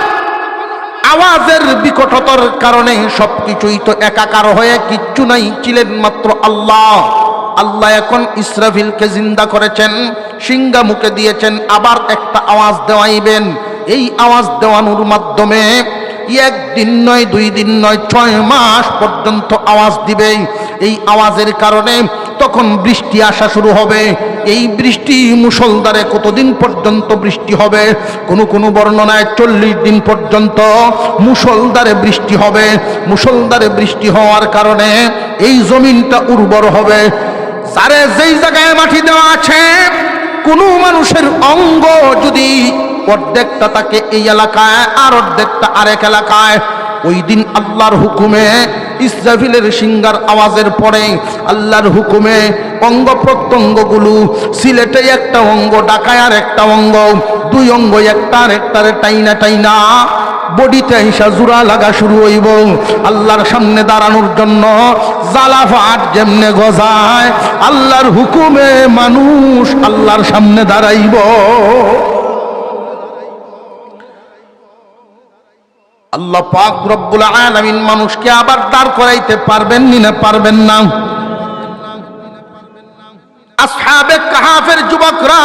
A: আওয়াজের বিকটতার কারণে সবকিছুই তো একাকার হয়ে কিচ্ছু নাই, ছিলেন মাত্র আল্লাহ। আল্লাহ এখন ইসরাফিলকে জিন্দা করেছেন, সিংহা মুখে দিয়েছেন, আবার একটা আওয়াজ দেওয়াইবেন। এই আওয়াজ দেওয়ানোর মাধ্যমে একদিন নয়, 2 দিন নয়, 6 মাস পর্যন্ত আওয়াজ দিবে। এই আওয়াজের কারণে তখন বৃষ্টি আসা শুরু হবে। এই বৃষ্টি মুষলধারে কতদিন পর্যন্ত বৃষ্টি হবে? কোন বর্ণনায় 40 দিন পর্যন্ত মুষলধারে বৃষ্টি হবে। মুষলধারে বৃষ্টি হওয়ার কারণে এই জমিনটা উর্বর হবে। যারে যেই জায়গায় মাটি দেওয়া আছে, কোন মানুষের অঙ্গ যদি অর্ধেকটা থাকে এই এলাকায় আর অর্ধেকটা আরেক এলাকায়, ওই দিন আল্লাহর হুকুমে ইসরাফিলের সিংহার আওয়াজের পরে আল্লাহর হুকুমে অঙ্গ প্রত্যঙ্গগুলো, সিলেটে একটা অঙ্গ, ঢাকায় আর একটা অঙ্গ, 2 অঙ্গ একটা আর একটারে টাইনা টাইনা বডিতে হিসা জোড়া লাগা শুরু হইব। আল্লাহর সামনে দাঁড়ানোর জন্য জালাফাট যেমনে গজায়, আল্লাহর হুকুমে মানুষ আল্লাহর সামনে দাঁড়াইব। আল্লাহ পাক রব্বুল আলামিন মানুষকে আবার দাঁড় করাইতে পারবেন না? পারবেন না? আসহাবে কাহাফের যুবকরা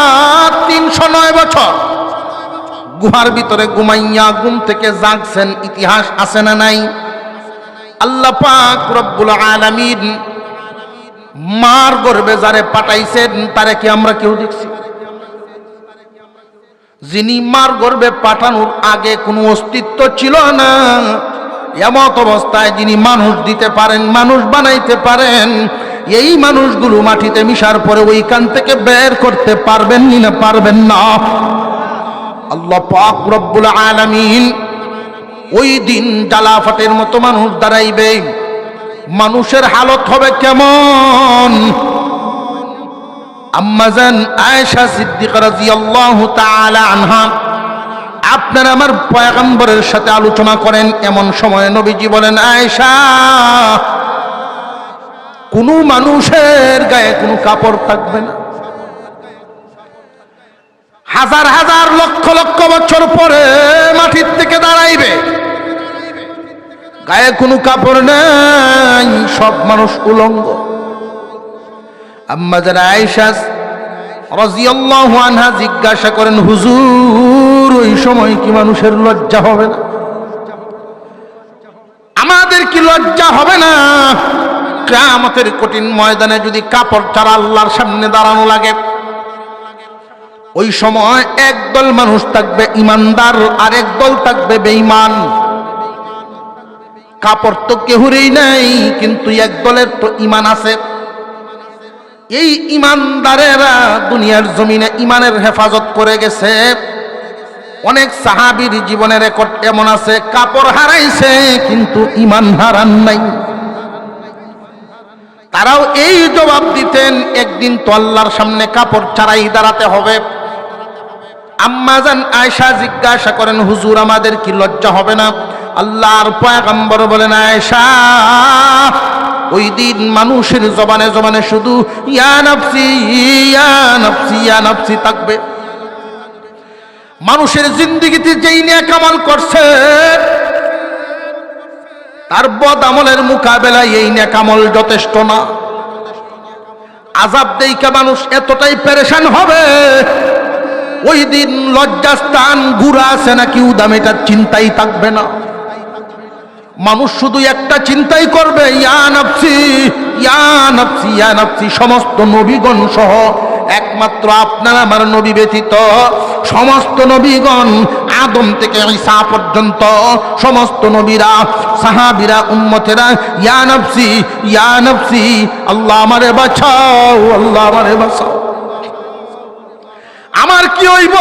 A: 309 বছর গুহার ভিতরে ঘুমাইয়া ঘুম থেকে জাগছেন, ইতিহাস আছে না নাই? আল্লাহ পাক রব্বুল আলামিন মার গর্ভে যারে পাঠাইছেন, তারে কি আমরা কেউ দেখছি? যিনি মার গর্ভে পাঠানোর আগে কোনো অস্তিত্ব ছিল না, এমত অবস্থায় যিনি মানুষ দিতে পারেন, মানুষ বানাইতে পারেন, এই মানুষগুলো মাটিতে মিশার পরে ওইখান থেকে বের করতে পারবেন না? পারবেন না? আল্লাহ পাক রব্বুল আলামিন ওই দিন জালাফাটের মতো মানুষ দাঁড়াইবে। মানুষের হালত হবে কেমন? আম্মাজান আয়েশা সিদ্দিকা রাদিয়াল্লাহু তাআলা আনহা আপনারা আমার পয়গম্বরের সাথে আলোচনা করেন, এমন সময় নবীজি বলেন, আয়েশা, কোন মানুষের গায়ে কোনো কাপড় থাকবে না। হাজার হাজার লক্ষ লক্ষ বছর পরে মাটির থেকে দাঁড়াইবে, গায়ে কোনো কাপড় নাই, সব মানুষ উলঙ্গ। আম্মাজান আয়েশা রাদিয়াল্লাহু আনহা জিজ্ঞাসা করেন, হুজুর, ওই সময় কি মানুষের লজ্জা হবে না? আমাদের কি লজ্জা হবে না কিয়ামতের কঠিন ময়দানে যদি কাপড় ছাড়া আল্লাহর সামনে দাঁড়ানো লাগে? ওই সময় একদল মানুষ থাকবে ইমানদার, আর একদল থাকবে বেঈমান। কাপড় তো কেহুরই নাই, কিন্তু একদলের তো ঈমান আছে। এই ঈমানদারেরা দুনিয়ার জমিনে ঈমানের হেফাজত করে গেছে। অনেক সাহাবীর জীবনের রেকর্ড এমন আছে, কাপড় হারাইছে কিন্তু ঈমান হারান নাই। তারাও এই জবাব দিতেন, একদিন তো আল্লাহর সামনে কাপড় ছাড়াই দাঁড়াতে হবে। আম্মাজান আয়েশা জিজ্ঞাসা করেন, হুজুর আমাদের কি লজ্জা হবে না? আল্লাহর পয়গম্বর বলেন, আয়েশা ওই দিন মানুষের জবানে জবানে শুধু ইয়া নাফসি ইয়া নাফসি ইয়া নাফসি থাকবে। মানুষের জিন্দেগিতে যেই নেক আমল করছে তার বদ আমলের মোকাবেলায় এই নেক আমল যথেষ্ট না। আযাব দেইকা মানুষ এতটাই পেরেশান হবে, ওই দিন লজ্জাস্থান গুড়া আছে নাকি উদাম এটার চিন্তাই থাকবে না। মানুষ শুধু একটা চিন্তাই করবে, ইয়া নাফসি ইয়া নাফসি ইয়া নাফসি। সমস্ত নবীগণ সহ একমাত্র আপনার আমার নবী ব্যতীত সমস্ত নবীগণ আদম থেকে ঈসা পর্যন্ত সমস্ত নবীরা, সাহাবীরা, উম্মতেরা ইয়া নাফসি ইয়া নাফসি, আল্লাহ আমারে বাঁচাও, আল্লাহ আমারে বাঁচাও। আমার কি হইব,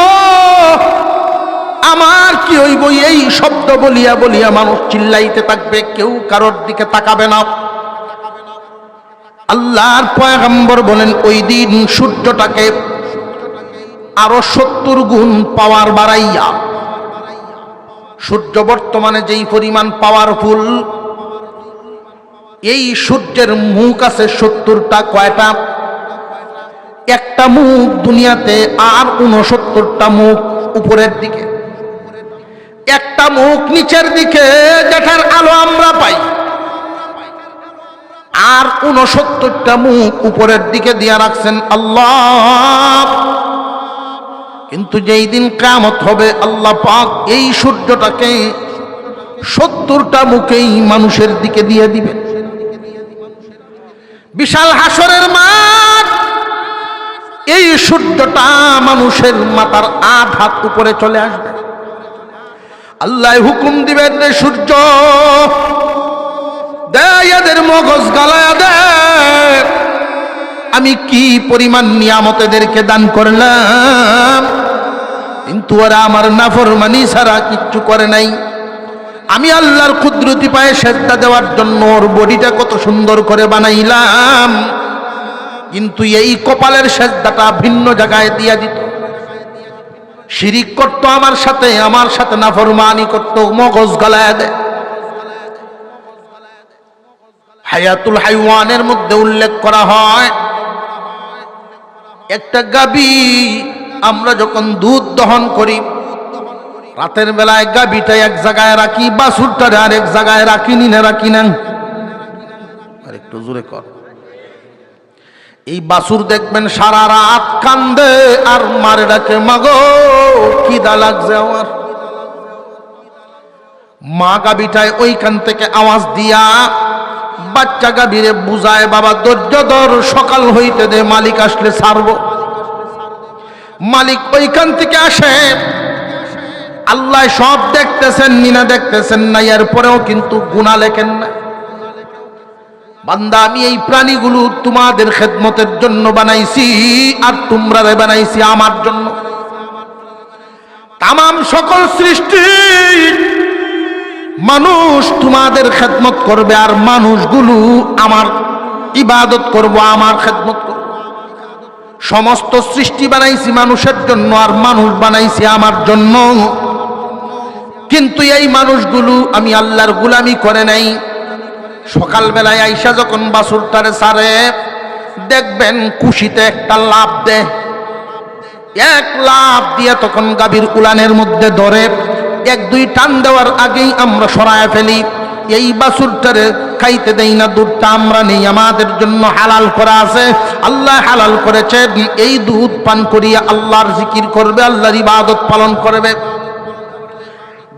A: আমার কি হইব, এই শব্দ বলিয়া বলিয়া মানুষ চিল্লাইতে থাকবে, কেউ কারোর দিকে তাকাবে না। আল্লাহর পয়গম্বর বলেন, ওই দিন সূর্যটাকে আরো 70 গুণ পাওয়ার বাড়াইয়া, সূর্য বর্তমানে যেই পরিমাণ পাওয়ারফুল, এই সূর্যের মুখ আছে 70টা। কয়টা? একটা মুখ দুনিয়াতে, আর 69টা মুখ উপরের দিকে, একটা মুখ নিচের দিকে যেটার আলো আমরা পাই, আর 69টা মুখ উপরের দিকে দিয়া রাখছেন আল্লাহ। কিন্তু যেই দিন কিয়ামত হবে আল্লাহ পাক এই সূর্যটাকে 70টা মুখেই মানুষের দিকে দিয়ে দিবেন। বিশাল হাসরের মাঠ, এই সূর্যটা মানুষের মাথার 8 হাত উপরে চলে আসবে। আল্লাহ হুকুম দিবেন, রে সূর্য দে এদের মগজ গালায়া দে। আমি কি পরিমাণ নিয়ামত এদেরকে দান করলাম, কিন্তু ওরা আমার নাফরমানি ছাড়া কিচ্ছু করে নাই। আমি আল্লাহর কুদরতি পায়ে সেজদা দেওয়ার জন্য ওর বডিটা কত সুন্দর করে বানাইলাম, কিন্তু এই কপালের সেজদাটা ভিন্ন জায়গায় দিয়া দিত। শিরিক করতো আমার সাথে নাফরমানি করতো, মগজ গলায় দেয়। হায়াতুল হাইওয়ানের মধ্যে উল্লেখ করা হয়, একটা গাবি আমরা যখন দুধ দহন করি, রাতের বেলায় গাবিটা এক জায়গায় রাখি, বাছুরটারে আরেক জায়গায় রাখি, না রাখি না? আর একটু জোরে কর। এই বাছুর দেখবেন সারা রাত কান্দে আর মারে ডাকে, মাগো খিদা লাগছে আমার। মা গাবিটায় ওইখান থেকে আওয়াজ দিয়া বাচ্চা গাবিরে বুঝায়, বাবা ধৈর্য ধর, সকাল হইতে দে, মালিক আসলে ছাড়বো। মালিক ওইখান থেকে আসে, আল্লাহ সব দেখতেছেন না দেখতেছেন না, এরপরেও কিন্তু গুনাহ লেখেন না। বান্দা আমি এই প্রাণীগুলো তোমাদের খেদমতের জন্য বানাইছি, আর তোমরা বানাইছি আমার জন্য। তামাম সকল সৃষ্টি মানুষ তোমাদের খেদমত করবে, আর মানুষগুলো আমার ইবাদত করব, আমার খেদমত করব। সমস্ত সৃষ্টি বানাইছি মানুষের জন্য, আর মানুষ বানাইছি আমার জন্য। কিন্তু এই মানুষগুলো আমি আল্লাহর গোলামি করে নাই। সকালবেলায় আইসা যখন বাছুরটারে ছাড়ে, দেখবেন খুশিতে একটা লাফ দেয়, এক লাফ দিয়ে তখন গাভীর উলানের মধ্যে ধরে, 1-2 টান দেওয়ার আগেই আমরা সরায় ফেলি। এই বাছুরটারে খাইতে দেই না, দুধটা আমরা নেই, আমাদের জন্য হালাল করা আছে, আল্লাহ হালাল করেছে। এই দুধ পান করিয়া আল্লাহর জিকির করবে, আল্লাহর ইবাদত পালন করবে।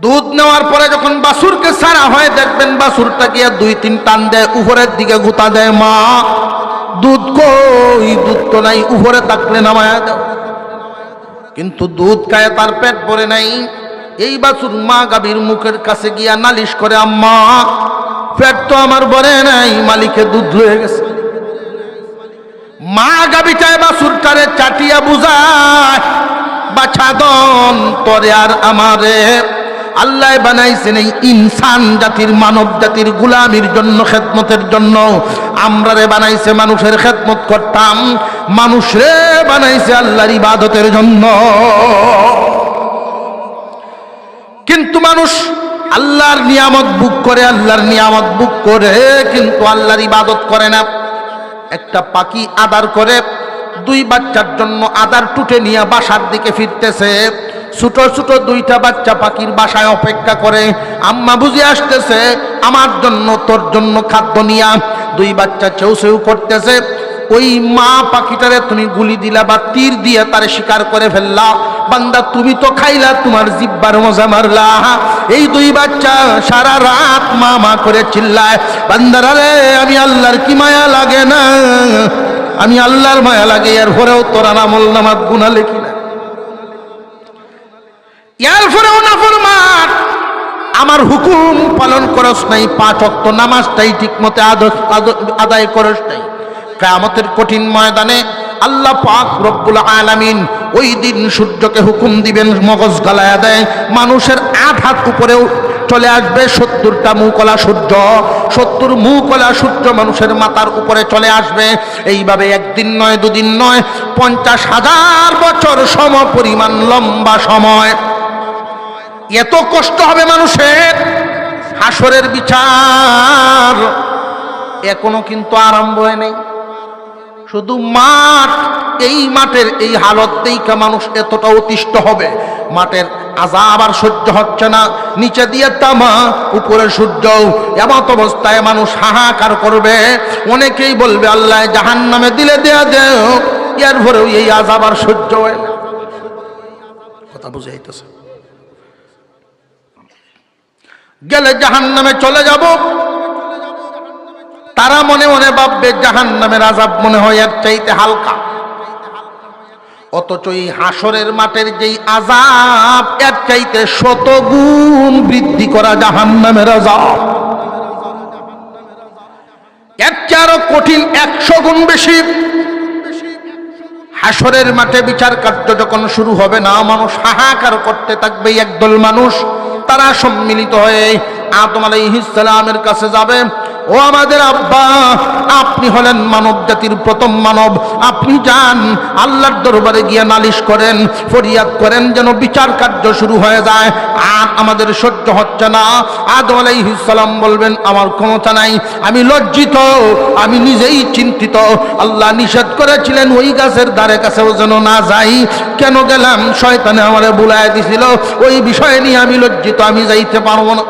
A: দুধ নেওয়ার পরে যখন বাছুরকে ছাড়া হয়, দেখবেন বাছুরটা গিয়ে 2-3 টান দেয়, উপরের দিকে গুতা দেয়, মা দুধ কই? দুধ তো নাই, উপরে থাকলে নামায়া দাও। কিন্তু দুধ খায় তার পেট ভরে নাই। এই বাছুর মা গাভীর মুখের কাছে গিয়া নালিশ করে, আম্মা পেট তো আমার ভরে নাই, মালিকে দুধ লয়ে গেছে। মা গাভীটায় বাছুরটারে চাটিয়া বুঝায়, বাছাদন তোরে আর আমারে আল্লাহ বানাইছেন এই ইনসান জাতির, মানব জাতির গোলামির জন্য, খেদমতের জন্য। আমরা রে বানাইছে মানুষের খেদমত করতাম, মানুষ রে বানাইছে আল্লাহর ইবাদতের জন্য। কিন্তু মানুষ আল্লাহর নিয়ামত ভোগ করে, আল্লাহর নিয়ামত ভোগ করে কিন্তু আল্লাহর ইবাদত করে না। একটা পাখি আদার করে, 2 বাচ্চার জন্য আদার টুটে নিয়ে বাসার দিকে ফিরতেছে। ছোট ছোট 2টা বাচ্চা পাখির বাসায় অপেক্ষা করে, আম্মা বুঝে আসতেছে আমার জন্য, তোর জন্য খাদ্য নিয়া। 2 বাচ্চা চেউ চেউ করতেছে। ওই মা পাখিটারে তুমি গুলি দিলা বা তীর দিয়ে তারে শিকার করে ফেললা, বান্দা তুমি তো খাইলা, তোমার জিব্বার মজা মারলা। এই 2 বাচ্চা সারা রাত মা মা করে চিল্লায়, বান্দারা রে আমি আল্লাহর কি মায়া লাগে না, আমি আল্লাহর মায়া লাগে, এর পরেও তোরা আমল নামাত গুনাহ লেখি না, এর পরেও নাফরমান, আমার হুকুম পালন করস নাই, 5 ওয়াক্ত নামাজটাই ঠিক মতো আদায় করস নাই। কিয়ামতের কঠিন ময়দানে আল্লাহ পাক রব্বুল আলামিন ওই দিন সূর্যকে হুকুম দিবেন, মগজ গালায়া দেয়, মানুষের 8 হাত উপরেও চলে আসবে 70টা মুকলা সূর্য, 70 মুকলা সূর্য মানুষের মাথার উপরে চলে আসবে। এইভাবে একদিন নয়, 2 দিন নয়, 50,000 বছর সম পরিমাণ লম্বা সময়। এত কষ্ট হবে মানুষের, হাসরের বিচার এখনো কিন্তু আরম্ভ হয় নাই। শুধু মাঠ, এই মাঠের এই হালত দেখে মানুষ এতটা অতিষ্ঠ হবে, মাঠের আযাব আর সহ্য হচ্ছে না, নিচে দিয়ে তামা, উপরে সূর্য, এমত অবস্থায় মানুষ হাহাকার করবে। অনেকেই বলবে আল্লাহ জাহান্নামে দিলে দেয়া দেও, এর পরেও এই আযাব আর সহ্য হয় না। কথা বুঝাইতেছে? গেলে জাহান্নামে চলে যাব, তারা মনে মনে ভাববে জাহান্নামের আযাব মনে হয় এর চাইতে হালকা। অথচ এই হাসরের মাঠের যেই আযাব, এর চাইতে 100 গুণ বৃদ্ধি করা জাহান্নামের আযাব, এর চেয়ে আরো কঠিন 100 গুণ বেশি। হাসরের মাঠে বিচার কার্য যখন শুরু হবে না, মানুষ হাহাকার করতে থাকবে। একদল মানুষ তারা সম্মিলিত হয়ে আদম আলাইহিস সালামের কাছে যাবে, ও আমাদের আব্বা, আপনি হলেন মানব জাতির প্রথম মানব, আপনি যান আল্লাহর দরবারে গিয়ে নালিশ করেন, ফরিয়াদ করেন যেন বিচার কার্য শুরু হয়ে যায়, আর আমাদের সহ্য হচ্ছে না। আদম আলাইহিস সালাম বলবেন আমার ক্ষমতা নাই, আমি লজ্জিত, আমি নিজেই চিন্তিত, আল্লাহ নিষেধ করেছিলেন ওই গাছের ধারে কাছেও যেন না যাই, কেন গেলাম? শয়তানে আমারে বুলায় দিছিল, ওই বিষয় নিয়ে আমি লজ্জিত, আমি যাইতে পারবো না।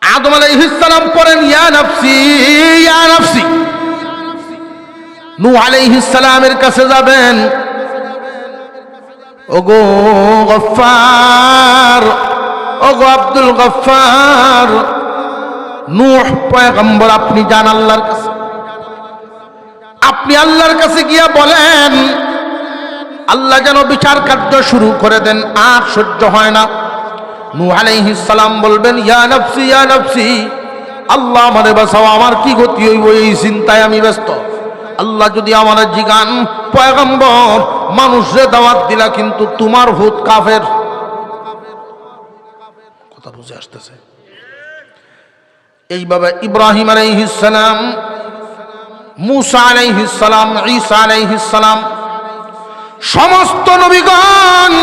A: আদম আলাইহিস সালাম পড়েন ইয়া নাফসি ইয়া নাফসি। নূহ আলাইহিস সালামের কাছে যাবেন, ওগো গফফার, ওগো আব্দুল গফফার, নূহ পয়গম্বর আপনি যান আল্লাহর কাছে, আপনি আল্লাহর কাছে গিয়া বলেন আল্লাহ যেন বিচার কার্য শুরু করে দেন, আর সহ্য হয় না। নূহ আলাইহিস সালাম বলবেন ইয়া নাফসি ইয়া নাফসি, আল্লাহ আমারে বাঁচাও, আমার কি গতি হইব এই চিন্তায় আমি ব্যস্ত। আল্লাহ যদি আমার জিগান, পয়গম্বর মানুষরে দাওয়াত দিলা কিন্তু তোমার ভূত কাফের। কথা বুঝে আসতেছে? এইভাবে ইব্রাহিম আলাইহিস সালাম, মুসা আলাইহিস সালাম, ঈসা আলাইহিস সালাম, সমস্ত নবীগণ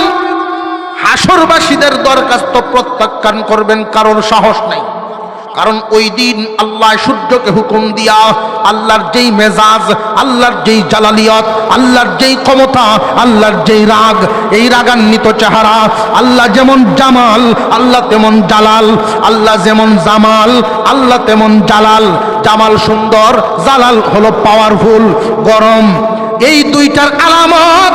A: হাসরবাসীদের দরখাস্ত প্রত্যাখ্যান করবেন, কারোর সাহস নাই। কারণ ওই দিন আল্লাহ সূর্যকে হুকুম দিয়া আল্লাহর যেই মেজাজ, আল্লাহর যেই জালালিয়ত, আল্লাহর যেই ক্ষমতা, আল্লাহর যেই রাগ, এই রাগান্বিত চেহারা, আল্লাহ যেমন জামাল আল্লাহ তেমন জালাল, আল্লাহ যেমন জামাল আল্লাহ তেমন জালাল। জামাল সুন্দর, জালাল হলো পাওয়ারফুল, গরম। এই দুইটার আলামত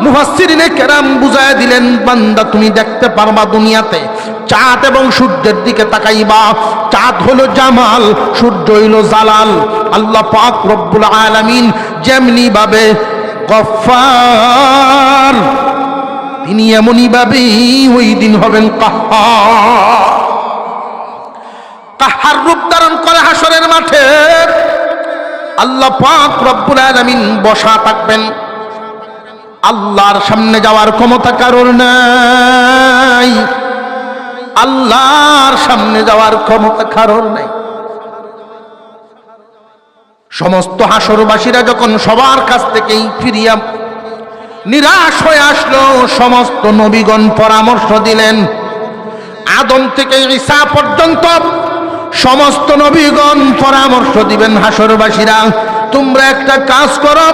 A: মুফাসসিরিনে কেরাম বুঝায় দিলেন, বান্দা তুমি দেখতে পারবা দুনিয়াতে চাঁদ এবং সূর্যের দিকে তাকাইবা, চাঁদ হলো জামাল, সূর্য হইল জালাল। আল্লাহ পাক রব্বুল আলামিন যেমনি ভাবে গফফার, তিনি এমনই ভাবে ওই দিন হবেন কাহ্হার। কাহ্হার রূপ ধারণ করে হাসরের মাঠে আল্লাহ পাক রব্বুল আলামিন বসা থাকবেন। আল্লাহর সামনে যাওয়ার ক্ষমতা কারোর নাই, আল্লাহর সামনে যাওয়ার ক্ষমতা কারোর নাই। সমস্ত হাসরবাসীরা যখন সবার কাছ থেকেই ফিরিয়া নিরাশ হয়ে আসলো, সমস্ত নবীগণ পরামর্শ দিলেন। আদম থেকে ঈসা পর্যন্ত সমস্ত নবীগণ পরামর্শ দিবেন হাসরবাসীরা, তোমরা একটা কাজ করো,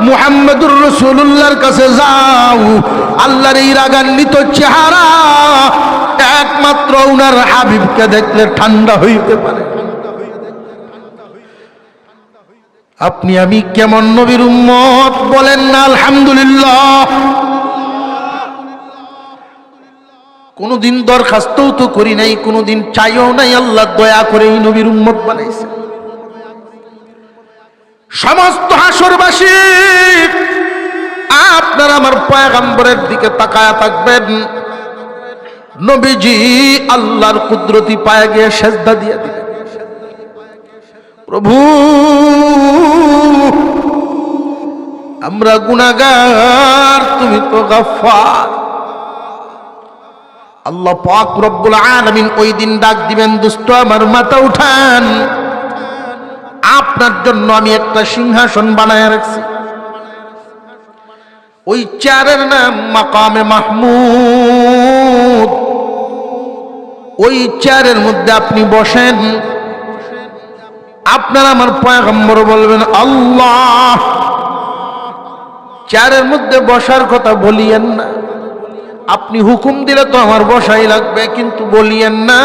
A: মুহাম্মদুর রাসূলুল্লাহর কাছে যাও। আল্লাহর এই রাগান্বিত চেহারা একমাত্র উনার হাবিবকে দেখলে ঠান্ডা হইতে পারে। আপনি আমি কেমন নবীর উম্মত বলেন না আলহামদুলিল্লাহ। কোনদিন দরখাস্তও তো করি নাই, কোনদিন চাইও নাই, আল্লাহ দয়া করে এই নবীর উম্মত বানাইছে। সমস্ত হাসরবাসী আপনারা আমার পয়গম্বরের দিকে তাকায়া থাকবেন। নবীজি আল্লাহর কুদরতি পায়ে গিয়ে সেজদা দিয়ে দিলেন, প্রভু আমরা গুনাহগার, তুমি তো গফফার। আল্লাহ পাক রব্বুল আলামিন ওই দিন ডাক দিবেন, দুষ্ট আমার মাথা উঠান, আপনার জন্য আমি একটা সিংহাসন বানায় রাখছি। ওই চেয়ারের নাম মাকামে মাহমুদ। ওই চেয়ারের মধ্যে আপনি বসেন, আপনার আমার পয়গম্বর বলবেন আল্লাহ। চেয়ারের মধ্যে বসার কথা বলিয়েন না, আপনি হুকুম দিলে তো আমার বসাই লাগবে, কিন্তু বলিয়েন না,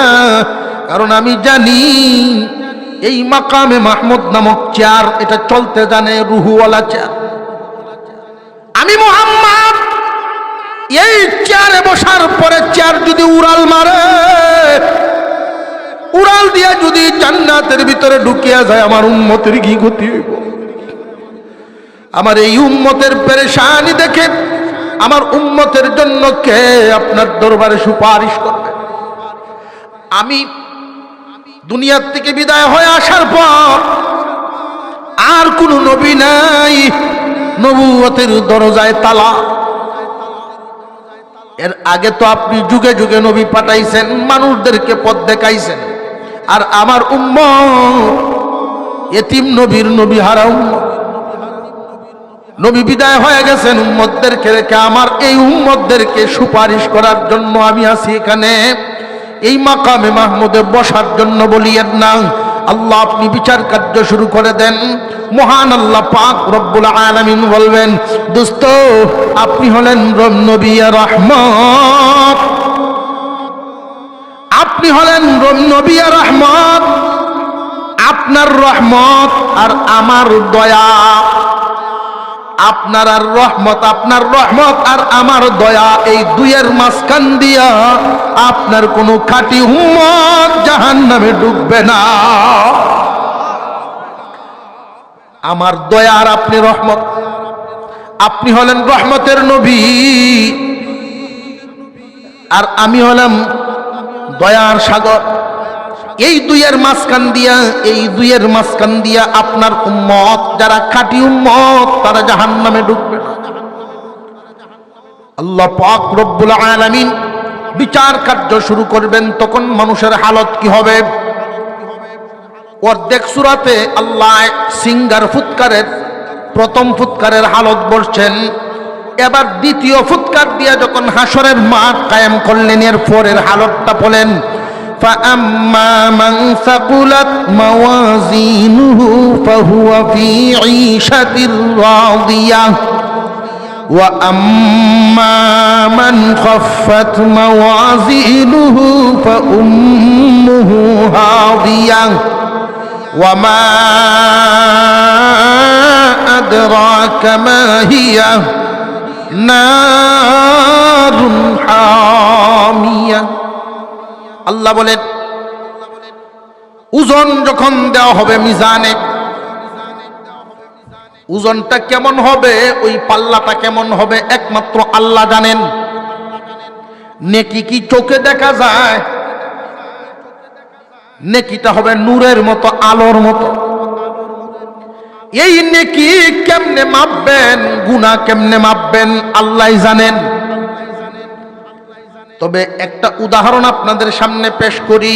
A: কারণ আমি জানি এই মাকামে মাহমুদ নামক চেয়ার এটা চলতে জানে, রুহুওয়ালা চেয়ার। আমি মুহাম্মদ এই চেয়ারে বসার পরে চেয়ার যদি উড়াল মারে, উড়াল দিয়ে যদি জান্নাতের ভিতরে ঢুকিয়া যায়, আমার উম্মতের কি গতি হইব? আমার এই উম্মতের পেরেশানি দেখে আমার উম্মতের জন্য কে আপনার দরবারে সুপারিশ করবে? আমি দুনিয়ার থেকে বিদায় হয়ে আসার পর আর কোন নবী নাই, নবুয়তের দরজায় তালা। এর আগে তো আপনি যুগে যুগে নবী পাঠাইছেন, মানুষদেরকে পথ দেখাইছেন, আর আমার উম্মত এতিম নবীর নবী হারা উম্মত। নবী বিদায় হয়ে গেছেন, উম্মতদেরকে রেখে আমার এই উম্মতদেরকে সুপারিশ করার জন্য আমি আছি এখানে, এই মাকামে মাহমুদে বসার জন্য। বলিয়েন না আল্লাহ, আপনি বিচার কার্য শুরু করে দেন। মহান আল্লাহ পাক রব্বুল আলামিন বলবেন, দোস্ত আপনি হলেন নবী রহমত, আপনি হলেন নবী রহমত। আপনার রহমত আর আমার দয়া, আপনার আর রহমত, আপনার রহমত আর আমার দয়া, এই দুইয়ের মাঝখান দিয়া আপনার কোনো খাঁটি উম্মত জাহান্নামে ডুববে না। আমার দয়া আর আপনি রহমত, আপনি হলেন রহমতের নবী, আর আমি হলাম দয়ার সাগর। এই দুইয়ের মাঝখান দিয়া, এই দুইয়ের মাঝখান দিয়া আপনার উম্মত যারা খাঁটি উম্মত তারা জাহান্নামে ঢুকবে না। আল্লাহ পাক রব্বুল আলামিন বিচার কার্য শুরু করবেন, তখন মানুষের হালত কি হবে? অর্ধেক সূরাতে আল্লাহ সিঙ্গার ফুৎকারের প্রথম ফুৎকারের হালত বলছেন, এবার দ্বিতীয় ফুৎকার দিয়া যখন হাসরের মাঠ কায়েম করলেন, এর পরের হালতটা বলেন, فأما من ثقلت موازينه فهو في عيشة راضية وأما من خفت موازينه فأمه هاوية وما أدراك ما هي নারুন হামিয়া। আল্লাহ বলেন ওজন যখন দেওয়া হবে মিজানে, ওজনটা কেমন হবে, ওই পাল্লাটা কেমন হবে একমাত্র আল্লাহ জানেন। নেকি কি চোখে দেখা যায়? নেকিটা হবে নূরের মতো, আলোর মতো। এই নেকি কেমনে মাপবেন, গুনাহ কেমনে মাপবেন আল্লাহই জানেন। তবে একটা উদাহরণ আপনাদের সামনে পেশ করি।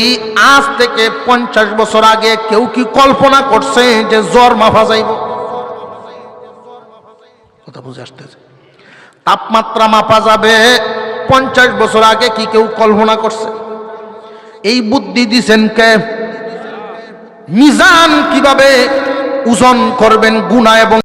A: আজ থেকে 50 বছর আগে কেউ কি কল্পনা করছে যে জ্বর মাপা যাইব? কথা বুঝে আসতেছে? তাপমাত্রা মাপা যাবে 50 বছর আগে কি কেউ কল্পনা করছে? এই বুদ্ধি দিছেন কে? মিজান কিভাবে ওজন করবেন গুনাহ এবং